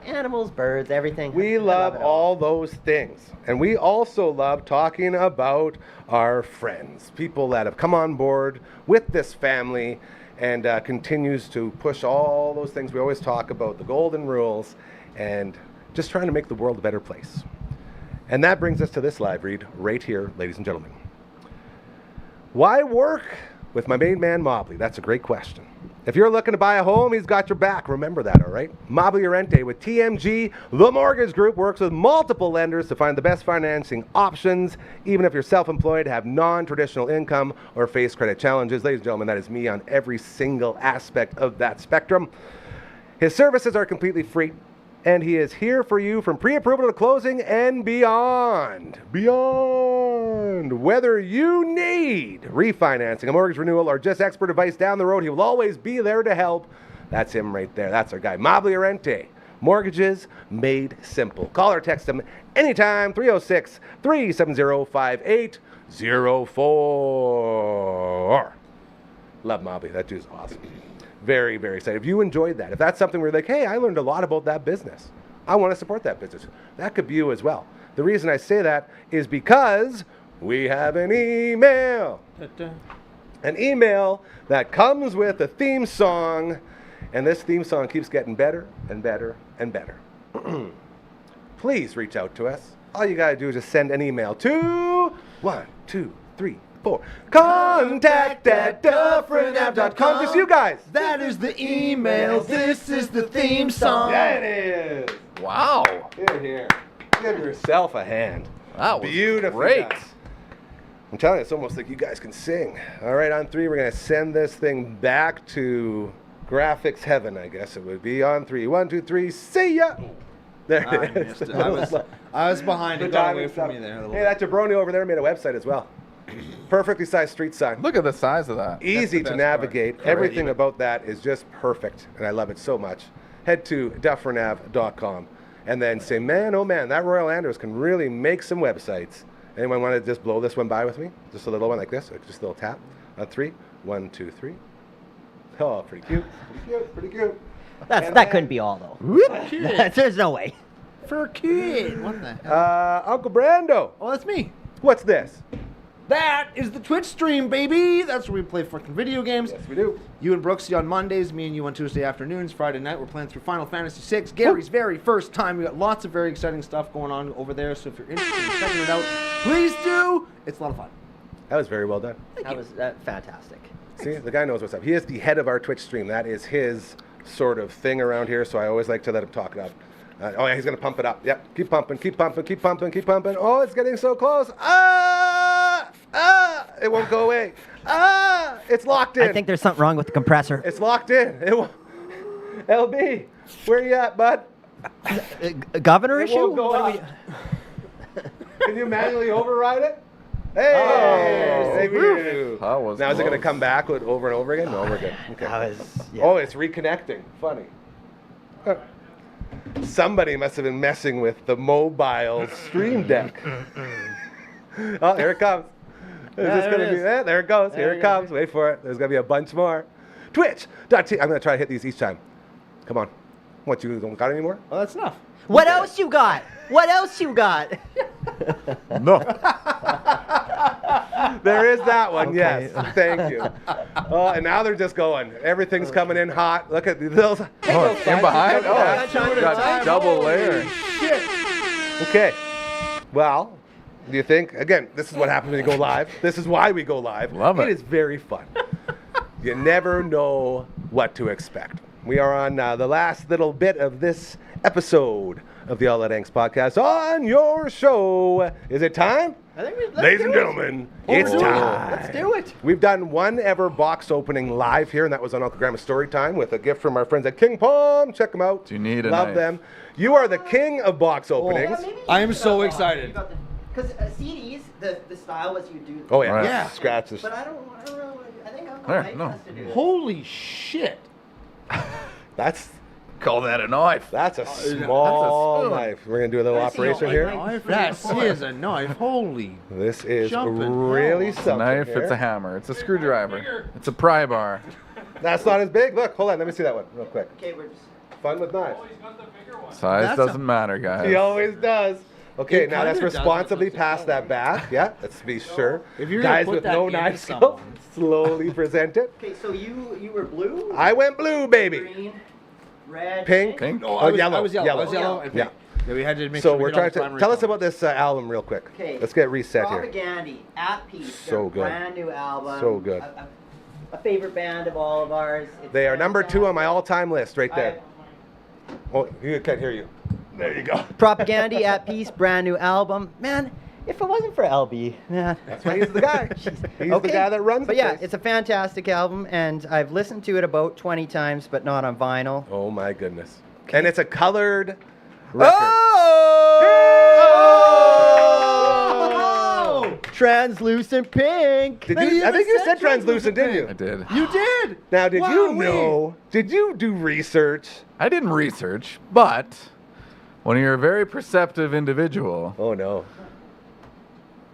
animals, birds, everything. We I love it all those things. And we also love talking about our friends, people that have come on board with this family and continues to push all those things we always talk about, the golden rules, and just trying to make the world a better place. And that brings us to this live read right here, ladies and gentlemen. Why work with my main man, Mobley? That's a great question. If you're looking to buy a home, he's got your back. Remember that, all right? Mobley Rente with TMG, the mortgage group, works with multiple lenders to find the best financing options, even if you're self-employed, have non-traditional income, or face credit challenges. Ladies and gentlemen, that is me on every single aspect of that spectrum. His services are completely free, and he is here for you from pre-approval to closing and beyond. Whether you need refinancing, a mortgage renewal, or just expert advice down the road, he will always be there to help. That's him right there. That's our guy, Mobley Rente. Mortgages made simple. Call or text him anytime, 306-370-5804. Love Mobley. That dude's awesome. Very, very excited. If you enjoyed that, if that's something where you're like, hey, I learned a lot about that business, I want to support that business, that could be you as well. The reason I say that is because we have an email. An email that comes with a theme song, and this theme song keeps getting better and better and better. Please reach out to us. All you gotta do is just send an email to contact@dufferinave.com. Just you guys. That is the email. This is the theme song. Yeah, it is. Wow. Here. Give yourself a hand. That was Beautiful. great. Guys. I'm telling you, it's almost like you guys can sing. All right, on 3, we're going to send this thing back to graphics heaven, I guess it would be. On 3. 1, 2, 3. See ya. There I it is. missed it. I was behind. The It got timing away from stuff. me there a little Hey, bit. that jabroni over there made a website as well. Perfectly sized street sign. Look at the size of that. Easy the to best navigate. part. Everything Correct. about that is just perfect, and I love it so much. Head to dufferinave.com and then say, man, oh man, that Royal Anders can really make some websites. Anyone want to just blow this one by with me? Just a little one like this, or just a little tap. On 3. 1, 2, 3. Oh, pretty cute. Pretty cute. Pretty cute. That couldn't be all though. There's no way. For a kid. What the hell? Uncle Brando, Oh, that's me. what's this? That is the Twitch stream, baby. That's where we play fucking video games. Yes, we do. You and Brooksy on Mondays, me and you on Tuesday afternoons. Friday night, we're playing through Final Fantasy VI. Gary's very first time. We got lots of very exciting stuff going on over there. So if you're interested in checking it out, please do. It's a lot of fun. That was very well done. That was fantastic. See, the guy knows what's up. He is the head of our Twitch stream. That is his sort of thing around here, so I always like to let him talk it up. Oh, yeah, he's going to pump it up. Yep, keep pumping, keep pumping, keep pumping, keep pumping. Oh, it's getting so close. It won't go away. It's locked in. I think there's something wrong with the compressor. It's locked in. It won't. LB, where you at, bud? Governor It issue? won't go What up. Can you manually override it? Hey, save you. That was Now is it going to close. come back over and over again? No, we're good. Okay. That was, yeah. Oh, it's reconnecting. Funny. Huh. Somebody must have been messing with the mobile stream deck. Oh, here it comes. Is this there going it to be is. it? There it goes. Here it comes. Wait for it. There's going to be a bunch more. Twitch.tv. I'm going to try to hit these each time. Come on. What, you don't got any more? Well, that's enough. What else you got? What else you got? No. There is that one, Okay. yes. Thank you. Oh, and now they're just going. Everything's coming in hot. Look at those. Oh, it's in behind? Oh, Yeah, it's two at a got time. double layer. Okay. Well, do you think, again, this is what happens when you go live. This is why we go live. Love it. It is very fun. You never know what to expect. We are on the last little bit of this episode of the All That Angst podcast on your show. Is it time? I think let's Ladies do and it. gentlemen, it's time. Let's do it. We've done one ever box opening live here, and that was on Uncle Grandma's Story Time with a gift from our friends at King Palm. Check them out. Do you need a Love knife? them. You are the king of box openings. I am so excited. Because CDs, the style was you do. Oh, yeah. Right. Yeah. Scratches. But I don't know. I think Uncle There, Mike no. has to do it. Holy shit. That's Call that a knife. That's a small spoon. knife. We're going to do a little Let's see, operation oh, here. Mike. That is a knife. Holy. This is Jumping really hell. It's a something knife, here. it's a hammer, it's a screwdriver, it's a pry bar. That's not as big. Look, hold on. Let me see that one real quick. Okay, we're just. Fun with knives. Size That's a- doesn't matter, guys. He always does. Okay, It now let's kinda does, responsibly but pass that back. Yeah, let's be sure. If you're gonna Guys put with that no into knife skills, someone. slowly present it. Okay, so you were blue, I went blue, baby. green, red, Pink. Pink? Oh, yellow. I was yellow. Yellow. I was yellow. Okay. Yeah. Yeah, we had to make So sure we we're hit all trying the to primary tell us colors. about this album real quick. Okay. Let's get reset here. Propaganda at Peace. So Their good. Brand new album. So good. A favorite band of all of ours. It's They are number 2 on my fantastic. all-time list, right there. Oh, you can't hear you. There you go. Propaganda at Peace, brand new album. Man, if it wasn't for LB, man. That's why he's the guy. He's the Okay. guy that runs But the yeah, place. it's a fantastic album, and I've listened to it about 20 times, but not on vinyl. Oh my goodness. And it's a colored record. Oh! Translucent pink. Did Hey, you, I you think you said said translucent, didn't you? I did. You did. Now, did you Wowee. know? Did you do research? I didn't research, but when you're a very perceptive individual, Oh no.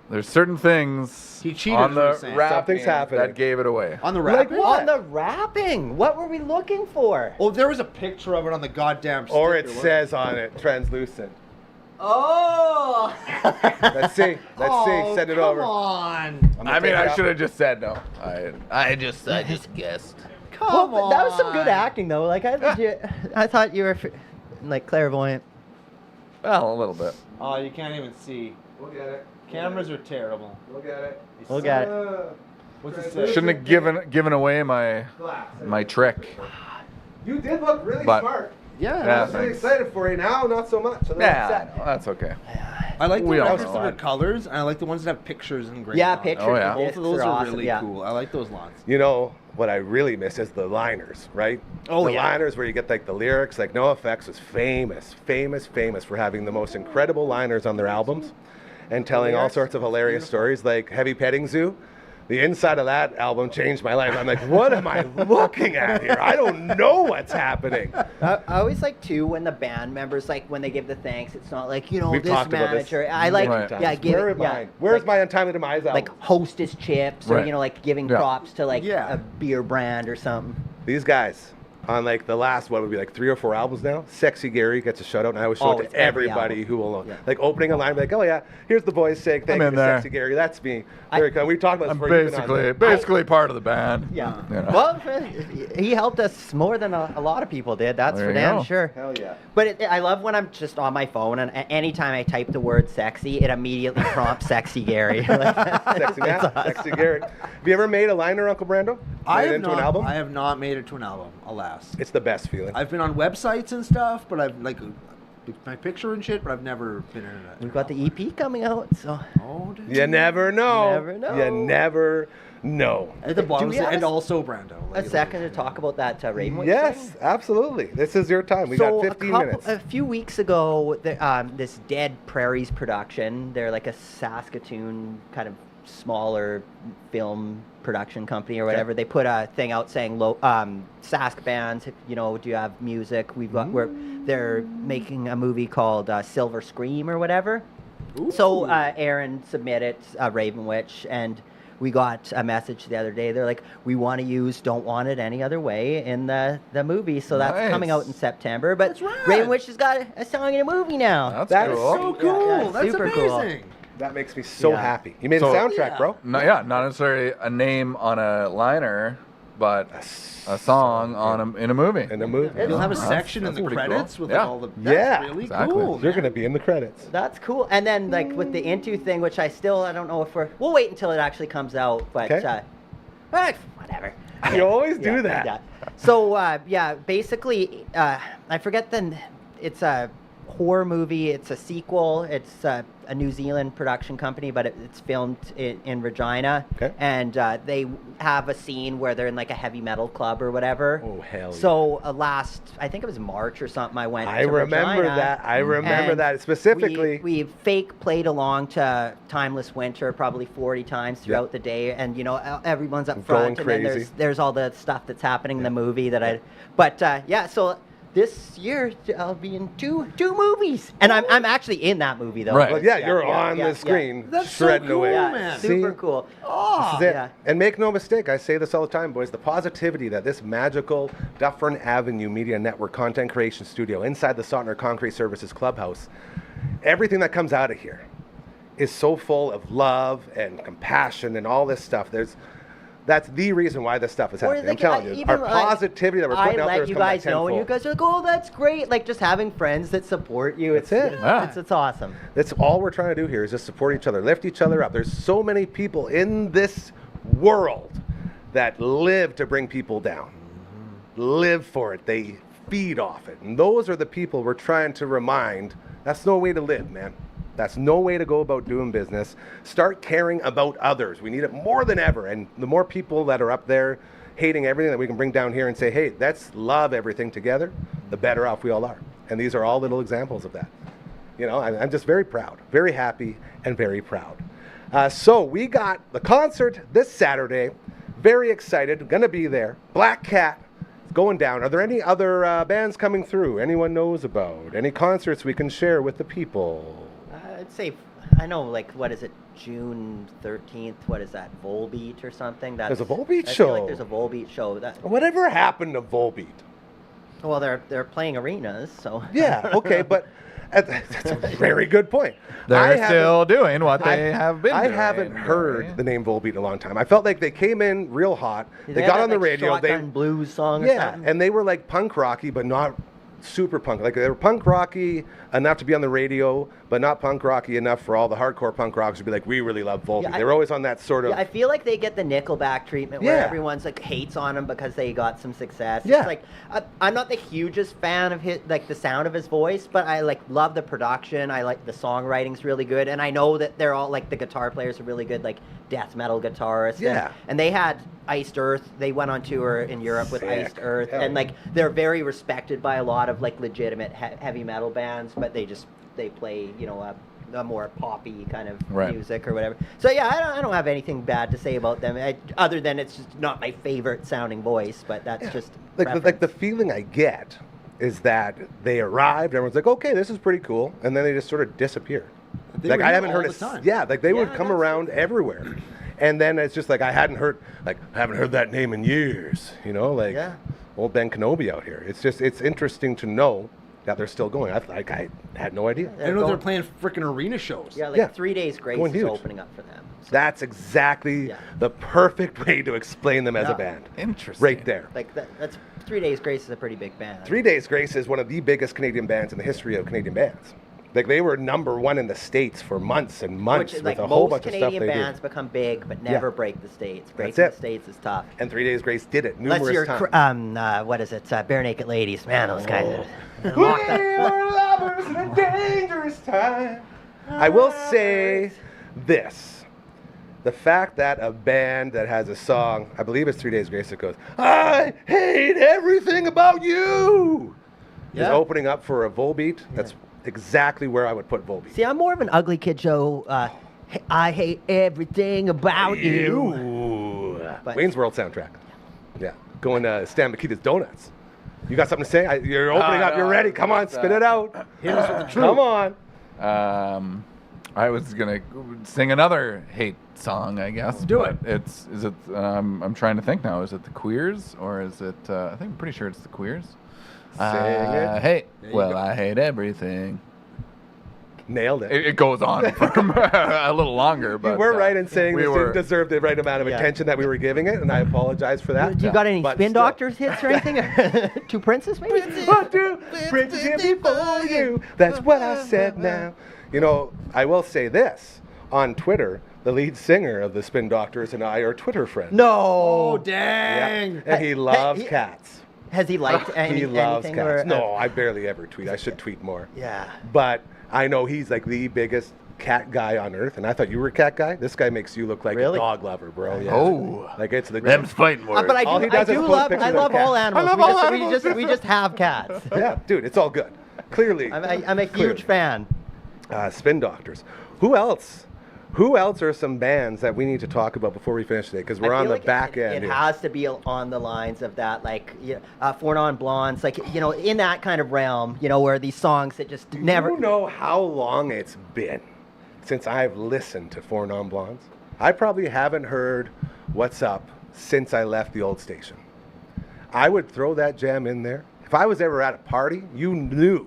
there's certain things He cheated, on is what the he's saying. wrapping Something's happening. that gave it away. On the Like wrap. what? On the wrapping. What were we looking for? Oh, there was a picture of it on the goddamn sticker. Or it wasn't says on it translucent. Oh! Let's see. Let's see. Send it come over. on. I'm gonna I mean, take it I out. should have just said no. I just guessed. Come Well, on. that was some good acting, though. Like, I thought you were, like, clairvoyant. Well, a little bit. Oh, you can't even see. Look at it. Cameras are terrible. Look at it. Look at it. What's it say? Shouldn't have given away my trick. You did look really But- smart. Yeah. I Yeah. was really thanks. excited for you. Now, not so much. I'm Yeah, upset. no, that's okay. I like the We all records know that are that. colors, and I like the ones that have pictures engraved. Yeah, on them. pictures. Oh, yeah. and Both discs of those are awesome, really yeah. cool. I like those lots. You know what I really miss is the liners, right? Oh, the yeah. liners where you get like the lyrics. Like NoFX was famous for having the most incredible liners on their albums, and telling all lyrics? sorts of hilarious stories. Like Heavy Petting Zoo. The inside of that album changed my life. I'm like, what am I looking at here? I don't know what's happening. I always like too when the band members like when they give the thanks. It's not like We've this talked about this manager. I like Right. yeah give Where it am yeah. I? Where's like, my Untimely Demise album? like Hostess chips or Right. like giving Yeah. props to like Yeah. a beer brand or something. These guys on like the last, what would be like 3 or 4 albums now. Sexy Gary gets a shout out, and I always show it Always, to every everybody album. who will know. Yeah. Like opening a line, be like, oh yeah, here's the boys saying thank I'm you in to there. Sexy Gary. That's me. Very cool. We talked about I'm this before. You've been on basically part of the band. Yeah. You know. Well, he helped us more than a lot of people did. That's There for you damn go. sure. Hell yeah. But I love when I'm just on my phone and anytime I type the word sexy, it immediately prompts Sexy Gary. Sexy man, Sexy Gary. Have you ever made a liner, Uncle Brando? I Made it have into not. an album? I have not made it to an album, alas. It's the best feeling. I've been on websites and stuff, but I've like my picture and shit, but I've never been in it. We've got the EP coming out, so Oh, dude. You never know. You never know. You never know. At the bottom, we have and a- also Brando. a second to talk about that Ravenwood Yes, thing? absolutely. This is your time. We got 15 minutes. A few weeks ago, this Dead Prairies production, they're like a Saskatoon kind of smaller film production company or whatever. They put a thing out saying, Sask bands, do you have music? They're making a movie called Silver Scream or whatever. So Aaron submitted Raven Witch, and we got a message the other day. They're like, we want to use Don't Want It Any Other Way in the movie. So that's Nice. coming out in September. But That's rad. Raven Witch has got a song in a movie now. That is cool. So cool. Yeah, That's super cool. amazing. That makes me so Yeah. happy. You made So- a soundtrack, Yeah. bro. No, yeah, not necessarily a name on a liner, but a song in a movie. In a movie. You'll have a That's- section in that's the pretty cool. credits with Yeah. all the. Yeah, That's really exactly. cool. You're man. going to be in the credits. That's cool. And then like with the Into thing, which I don't know if we'll wait until it actually comes out. But Okay. whatever. You always do Yeah, that. yeah. So basically, I forget it's a horror movie. It's a sequel. It's a New Zealand production company, but it's filmed in Regina. Okay. And they have a scene where they're in like a heavy metal club or whatever. Oh, hell yeah. So I think it was March or something. I went. I to remember Regina, that. I remember and that specifically. We fake played along to Timeless Winter probably 40 times throughout the day, and everyone's up Going front, and then crazy. there's all the stuff that's happening in the movie that so this year I'll be in two movies, and I'm actually in that movie though. Right. Well, yeah, you're on yeah, the screen, That's so shredding cool, away. Yeah, man. super See? cool. Oh, This is it. yeah. And make no mistake, I say this all the time, boys. The positivity that this magical Dufferin Avenue Media Network content creation studio inside the Sautner Concrete Services Clubhouse, everything that comes out of here is so full of love and compassion and all this stuff. That's the reason why this stuff is Or, happening. I'm like, telling you, even, our like, positivity that we're putting I out there let is you coming guys back know, and you tenfold. guys are like, oh, that's great. Like just having friends that support you. That's it. Yeah. It's awesome. That's all we're trying to do here is just support each other, lift each other up. There's so many people in this world that live to bring people down, live for it. They feed off it. And those are the people we're trying to remind that's no way to live, man. That's no way to go about doing business. Start caring about others. We need it more than ever. And the more people that are up there hating everything that we can bring down here and say, hey, let's love everything together, the better off we all are. And these are all little examples of that. I'm just very proud, very happy, and very proud. So we got the concert this Saturday. Very excited. Going to be there. Black Cat is going down. Are there any other bands coming through? Anyone knows about? Any concerts we can share with the people? I'd say, I know, like, what is it, June 13th? What is that, Volbeat or something? There's a Volbeat I show. feel like there's a Volbeat show. Whatever happened to Volbeat? Well, they're playing arenas, so. Yeah, okay, but that's a very good point. They're still doing what they have been I doing. haven't heard the name Volbeat in a long time. I felt like they came in real hot. They had got that, on the like, radio. Shotgun blues song or Yeah, something. and they were like punk rocky, but not super punk. Like they were punk rocky enough to be on the radio, but not punk rocky enough for all the hardcore punk rockers to be like, we really love Volbeat. Yeah, They were always on that sort of. Yeah, I feel like they get the Nickelback treatment where Yeah. everyone's like hates on them because they got some success. Yeah. It's like I'm not the hugest fan of the sound of his voice, but I like love the production. I like the songwriting's really good, and I know that they're all like the guitar players are really good, like death metal guitarists. Yeah. And they had Iced Earth. They went on tour in Europe with Sick. Iced Earth, Hell and yeah. like they're very respected by a lot of like legitimate heavy metal bands, but they play a more poppy kind of Right. music or whatever. So yeah, I don't have anything bad to say about them, other than it's just not my favorite sounding voice. But that's just like the preference. feeling I get is that they arrived, everyone's like, okay, this is pretty cool, and then they just sort of disappear. They Like were I here haven't all heard the time. Yeah, like they would Yeah, come that's- around everywhere, and then it's just like I haven't heard that name in years. Like Yeah. old Ben Kenobi out here. It's interesting to know that they're still going. I had no idea. I know they're playing freaking arena shows. Yeah, like Yeah. 3 Days Grace Going is huge. opening up for them. So, That's exactly Yeah. the perfect way to explain them as a Yeah. band. Interesting. Right there. like that's 3 Days Grace is a pretty big band. 3 Days Grace is one of the biggest Canadian bands in the history of Canadian bands. Like, they were #1 in the States for months and months Which, with like a whole most bunch of stuff Canadian they bands did. become big but never Yeah. break the States. Breaking That's the it. States is tough. And 3 Days Grace did it Unless numerous you're, times. what is it? Bare Naked Ladies. Man, those guys are We were lovers in a dangerous time. I will say this. The fact that a band that has a song, I believe it's 3 Days Grace, that goes, I hate everything about you, is Yeah. opening up for a Volbeat. That's exactly where I would put Volbeat. See, I'm more of an Ugly Kid Joe. I hate everything about you. But- Wayne's World soundtrack. Yeah. Going to Stan Mikita's Donuts. You got something to say? You're opening up. You're no, ready. Come on, it's, spit it out. Hit us with the truth. Come on. I was gonna sing another hate song, I guess. Do but it. Is it? I'm trying to think now. Is it the Queers or is it? I think I'm pretty sure it's the Queers. Sing it. Hey, There you well, go. I hate everything. Nailed it. It goes on for a little longer, but You were right in saying we this were- didn't deserve the right amount of Yeah. attention that we were giving it, and I apologize for that. Do you got any But Spin still. Doctors hits or anything? Two Princes, maybe? What do Prince Jim before you? That's what I said now. You know, I will say this. On Twitter, the lead singer of the Spin Doctors and I are Twitter friends. No. Oh, Yeah. dang. And he loves he- cats. Has he liked He loves anything? cats. Or, No, I barely ever tweet. I should tweet more. Yeah. But I know he's like the biggest cat guy on earth, and I thought you were a cat guy. This guy makes you look like Really? a dog lover, bro. Yeah. Oh. Like it's the Them's fighting words. But I All he do, I does is do post love, pictures I of love cats. all animals. I love we, all just, animals. we just have cats. Yeah, dude, it's all good. Clearly. I'm a Clearly. huge fan. Spin Doctors. Who else? Who else are some bands that we need to talk about before we finish today? Because we're I on feel the like back end. It here. has to be on the lines of that, like Four Non Blondes, like in that kind of realm, where these songs that just never. You know how long it's been since I've listened to Four Non Blondes? I probably haven't heard What's Up since I left the old station. I would throw that jam in there. If I was ever at a party, you knew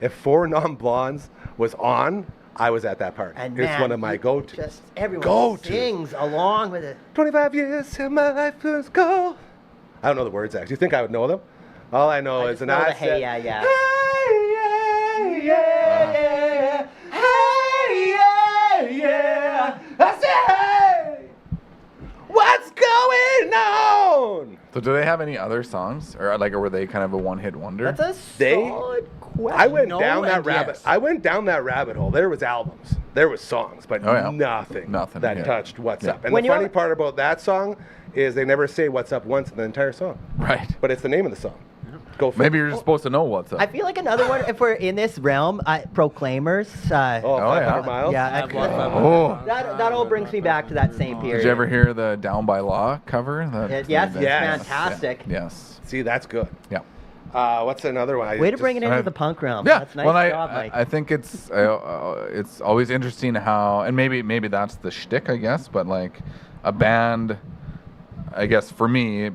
if Four Non Blondes was on, I was at that party. And it's man, one of my go-tos. Just everyone Go-to. sings along with it. 25 years till my life was gone. I don't know the words actually. You think I would know them? All I know I is just an know the I hey, said, yeah, yeah. Hey, yeah, yeah. Hey, yeah, yeah. I said, hey, what's going on? So do they have any other songs, or were they kind of a one-hit wonder? That's a They- solid question. I went No down that and rabbit. yes. I went down that rabbit hole. There was albums, there was songs, but Oh, yeah. nothing Nothing, yeah. touched What's Yeah. Up. And When the you're funny on- part about that song is they never say What's Up once in the entire song, Right. but it's the name of the song. Go for Maybe it. you're just supposed to know what's up. I feel like another one, if we're in this realm, Proclaimers. Oh, 500 yeah. miles. Yeah, Oh. that all brings me back to that same period. Did you ever hear the Down by Law cover? Yes, it's Yes. fantastic. Yes. See, that's good. Yeah. What's another one? Way to bring it into I- the punk realm. Yeah. That's nice well, job, Mike. I think it's always interesting how, and maybe that's the shtick, I guess, but like a band, I guess for me,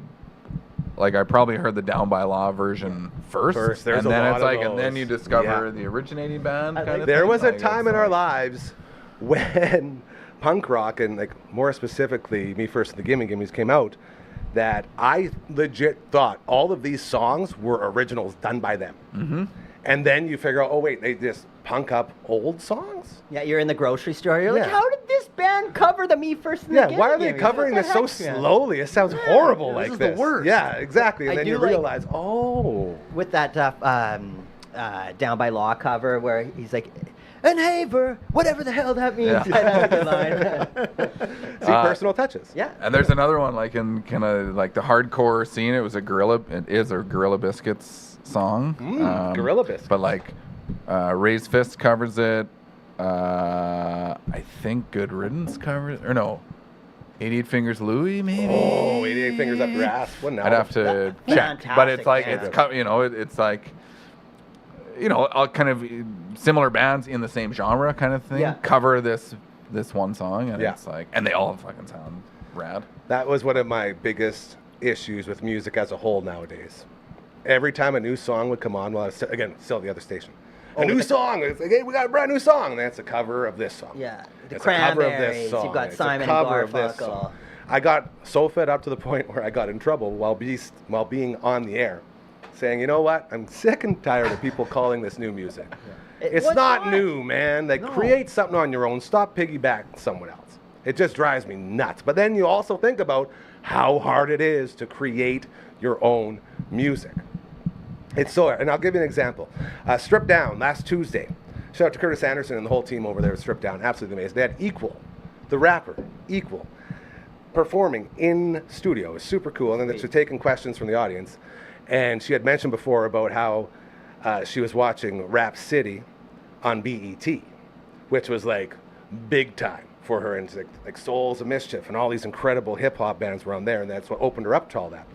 like I probably heard the Down by Law version first, There's and a then lot it's of like, and then those. you discover Yeah. the originating band. I Kind like of There thing. was a Like, time it's in our like- lives when punk rock and like more specifically Me First and the Gimme Gimmes came out that I legit thought all of these songs were originals done by them. Mm-hmm. And then you figure out, oh wait, they just punk up old songs? Yeah, you're in the grocery store. You're like, Yeah. how did this band cover the Me First and Yeah, the why are they Gimme Gimmes? covering What this the so heck, man? slowly? It sounds horrible this like is the this. worst. Yeah, exactly. And I then do you like- realize, oh. With that Down by Law cover where he's like, and Haver, whatever the hell that means. Yeah. That's a good line. See, personal touches. Yeah. And there's another one like in kind of like the hardcore scene. It is a Gorilla Biscuits song. Gorilla Biscuits. But like Raised Fist covers it. I think Good Riddance covers, or no, 88 Fingers Louie maybe. Oh, 88 Fingers Up Your Ass. What an I'd have to That- check, but fantastic it's like band. it's like all kind of similar bands in the same genre kind of thing Yeah. cover this one song, and Yeah. it's like, and they all fucking sound rad. That was one of my biggest issues with music as a whole nowadays. every time a new song would come on, well, I was, again, still at the other station. A new song. It's like, hey, we got a brand new song. And that's a cover of this song. Yeah. The It's a cover of this Cranberries. song. You've got It's a Simon and cover of this Garfunkel. song. I got so fed up to the point where I got in trouble while being on the air, saying, you know what? I'm sick and tired of people calling this new music. It's What's not not? new, man. Like, No. create something on your own. Stop piggybacking someone else. It just drives me nuts. But then you also think about how hard it is to create your own music. It's so, and I'll give you an example. Strip Down last Tuesday. Shout out to Curtis Anderson and the whole team over there at Strip Down. Absolutely amazing. They had Equal, the rapper, Equal, performing in studio. It was super cool. And then they're taking questions from the audience. And she had mentioned before about how she was watching Rap City on BET, which was like big time for her. And like Souls of Mischief and all these incredible hip hop bands were on there. And that's what opened her up to all that.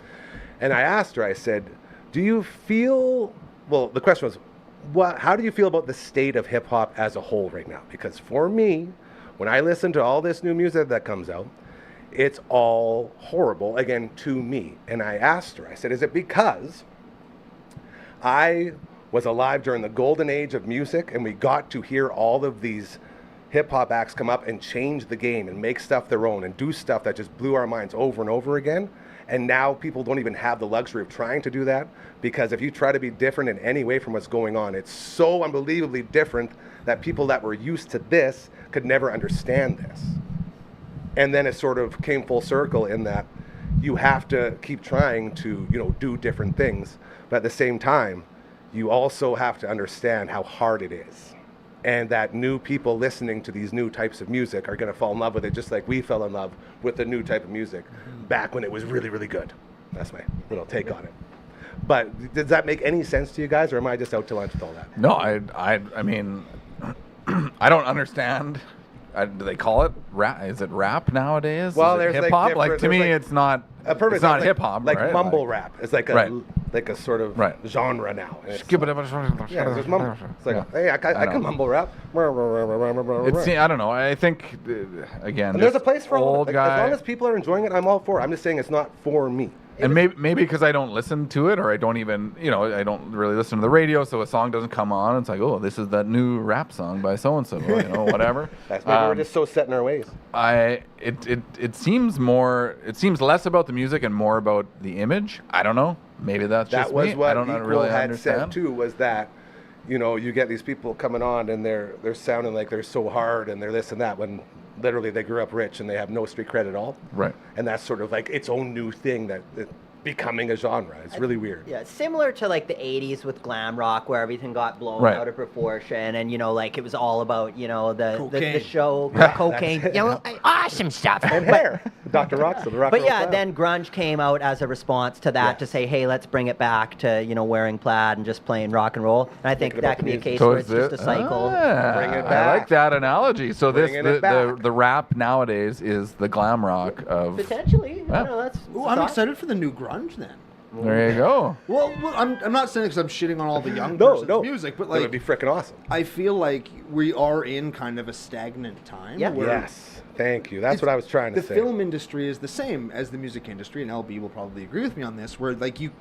And I asked her, I said, do you feel, well, the question was, how do you feel about the state of hip hop as a whole right now? Because for me, when I listen to all this new music that comes out, it's all horrible, again, to me. And I asked her, I said, is it because I was alive during the golden age of music and we got to hear all of these hip hop acts come up and change the game and make stuff their own and do stuff that just blew our minds over and over again? And now people don't even have the luxury of trying to do that, because if you try to be different in any way from what's going on, it's so unbelievably different that people that were used to this could never understand this. And then it sort of came full circle in that you have to keep trying to, do different things. But at the same time, you also have to understand how hard it is. And that new people listening to these new types of music are going to fall in love with it just like we fell in love with the new type of music back when it was really, really good. That's my little take on it. But does that make any sense to you guys, or am I just out to lunch with all that? No, I mean, I don't understand. Do they call it rap? Is it rap nowadays? Well, Is it there's hip like hop. different- Like to there's me, like it's not. A perfect It's not like- hip hop, like right? mumble rap. It's like a Right. like a sort of Right. genre now. And it's Yeah, there's mumble. It's like, hey, I know. can mumble rap. It's, I don't know. I think again, And there's a just place for all old of it. guy. As long as people are enjoying it, I'm all for it. I'm just saying it's not for me. And maybe because I don't listen to it, or I don't even, I don't really listen to the radio, so a song doesn't come on. It's like, oh, this is that new rap song by so and so, whatever. That's maybe we're just so set in our ways. It seems less about the music and more about the image. I don't know. Maybe that's That just was me. what I don't Equal really had understand. said too. Was that you get these people coming on and they're sounding like they're so hard and they're this and that when literally they grew up rich and they have no street cred at all. Right. And that's sort of like its own new thing that becoming a genre. It's really weird. Yeah, similar to like the 80s with glam rock where everything got blown Right. out of proportion and like it was all about the Cocaine. show cocaine, awesome stuff. And hair. Dr. Rock's the rock. But and roll yeah, clown. then grunge came out as a response to that to say, hey, let's bring it back to wearing plaid and just playing rock and roll. And I think Thinking that about can the be a music. case So where is it's just a cycle. Bring it I back. like that analogy. So Bringing it back. the rap nowadays is the glam rock of. Potentially, I Yeah. don't know. That's Ooh, I'm thought. excited for the new grunge then. There you go. Well, I'm not saying because I'm shitting on all the young No, person's no. music, but That would be like freaking awesome. I feel like we are in kind of a stagnant time. Yeah. where Yes. Thank you. That's it's- what I was trying to the say. film industry is the same as the music industry, and LB will probably agree with me on this, where like you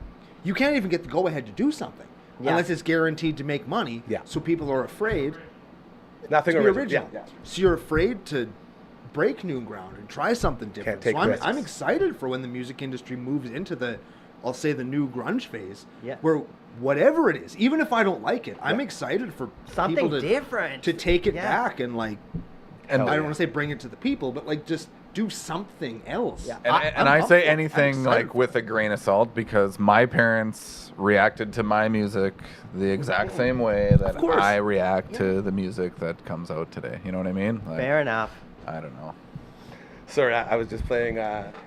can't even get the go ahead to do something Yeah. unless it's guaranteed to make money. Yeah. So people are afraid Nothing to be original. Yeah. So you're afraid to break new ground and try something different. take so I'm risks. excited for when the music industry moves into the, I'll say, the new grunge phase. Yeah. Where whatever it is, even if I don't like it, I'm excited for Something people different. to take it Yeah. back and like, And I don't want to say bring it to the people, but like just do something else. Yeah. And I'm I up say for it. I'm anything excited like for with a grain of salt because my parents reacted to my music the exact same way that course. I react to the music that comes out today. You know what I mean? Like, Fair enough. I don't know. Sorry, I was just playing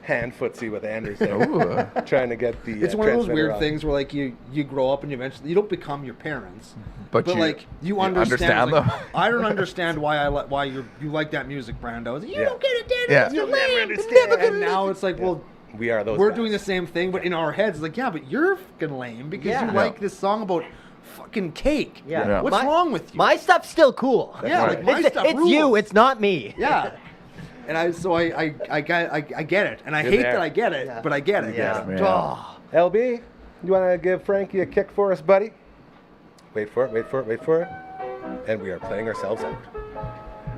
hand footsie with Anders there. Ooh. Trying to get the It's one of those transmitter weird on. things where like you grow up and you eventually you don't become your parents, But you- like you you understand. understand like, them. I don't understand why you like that music, Brando. I was like, you Yeah. don't get it, Dad. Yeah. You're You'll never lame. understand. And now it's like, well, We are those we're guys. doing the same thing, but in our heads, like, yeah, but you're fucking lame because Yeah. you like this song about fucking cake. Yeah. Yeah. What's wrong with you? My stuff's still cool. yeah, right. like my it's stuff it's you. rules. It's not me. Yeah. And I get it, and I You're hate there. that I get it, Yeah. but I get it. Yeah. Yeah. Oh. LB, You want to give Frankie a kick for us, buddy? Wait for it, wait for it, wait for it. And we are playing ourselves out.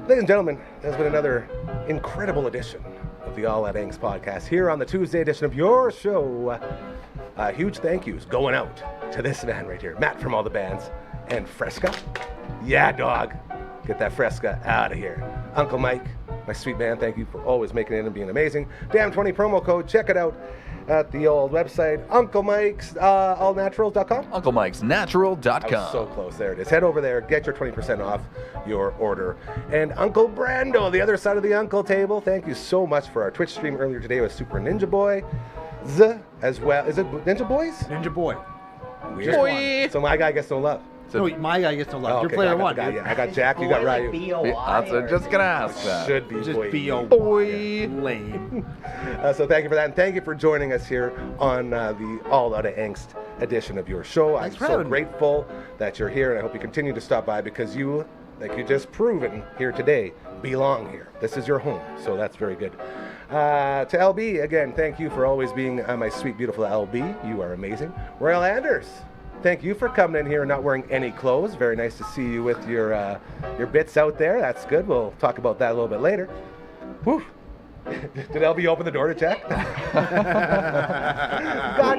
Ladies and gentlemen, there's been another incredible edition of the All That Angst podcast here on the Tuesday edition of your show. Huge thank yous going out to this man right here, Matt from All the Bands, and Fresca. Yeah, dog. Get that Fresca out of here. Uncle Mike, my sweet man, thank you for always making it and being amazing. Damn20 promo code. Check it out at the old website, Uncle Mike's allnaturals.com. UncleMike'sNatural.com. I was so close. There it is. Head over there. Get your 20% off your order. And Uncle Brando, the other side of the uncle table. Thank you so much for our Twitch stream earlier today with Super Ninja Boy. As well. Is it Ninja Boys? Ninja Boy. Weird. Boy. So my guy gets no love. No, my guy gets no love. Oh, You're okay, player I got one, the guy, dude. yeah. I got Jack, you got Boy, like Ryu. B-O-Y, That's what, just gonna ask that. Should be Just boy. B.O. Boy. Lame. So thank you for that, and thank you for joining us here on the All Out of Angst edition of your show. Thanks I'm for so having me. grateful that you're here, and I hope you continue to stop by because you, like you just proven here today, belong here. This is your home, so that's very good. To LB, again, thank you for always being my sweet, beautiful LB. You are amazing. Royal Anders, thank you for coming in here and not wearing any clothes. Very nice to see you with your bits out there. That's good. We'll talk about that a little bit later. Whew. Did LB open the door to check? Got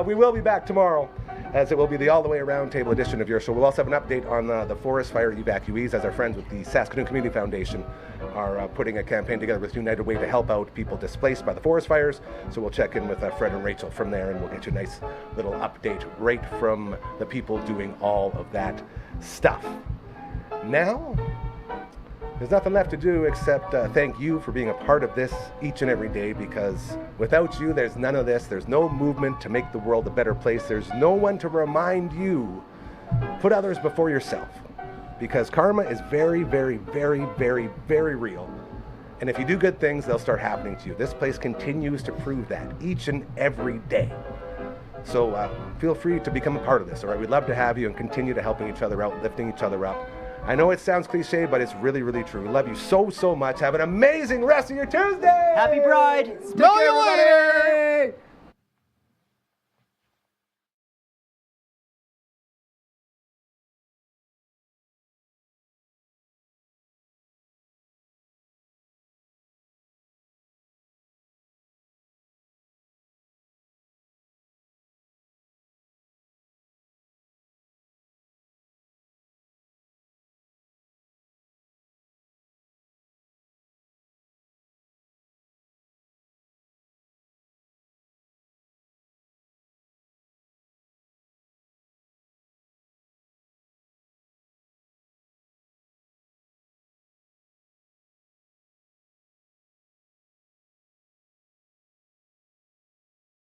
you. We will be back tomorrow, as it will be the all the way around table edition of your show. We'll also have an update on the forest fire evacuees, as our friends with the Saskatoon Community Foundation are putting a campaign together with United Way to help out people displaced by the forest fires. So we'll check in with Fred and Rachel from there, and we'll get you a nice little update right from the people doing all of that stuff. Now, there's nothing left to do except thank you for being a part of this each and every day, because without you, there's none of this. There's no movement to make the world a better place. There's no one to remind you, put others before yourself, because karma is very, very, very, very, very real. And if you do good things, they'll start happening to you. This place continues to prove that each and every day. So feel free to become a part of this, all right? We'd love to have you and continue to helping each other out, lifting each other up. I know it sounds cliche, but it's really, really true. We love you so, so much. Have an amazing rest of your Tuesday. Happy Pride. Smell you later.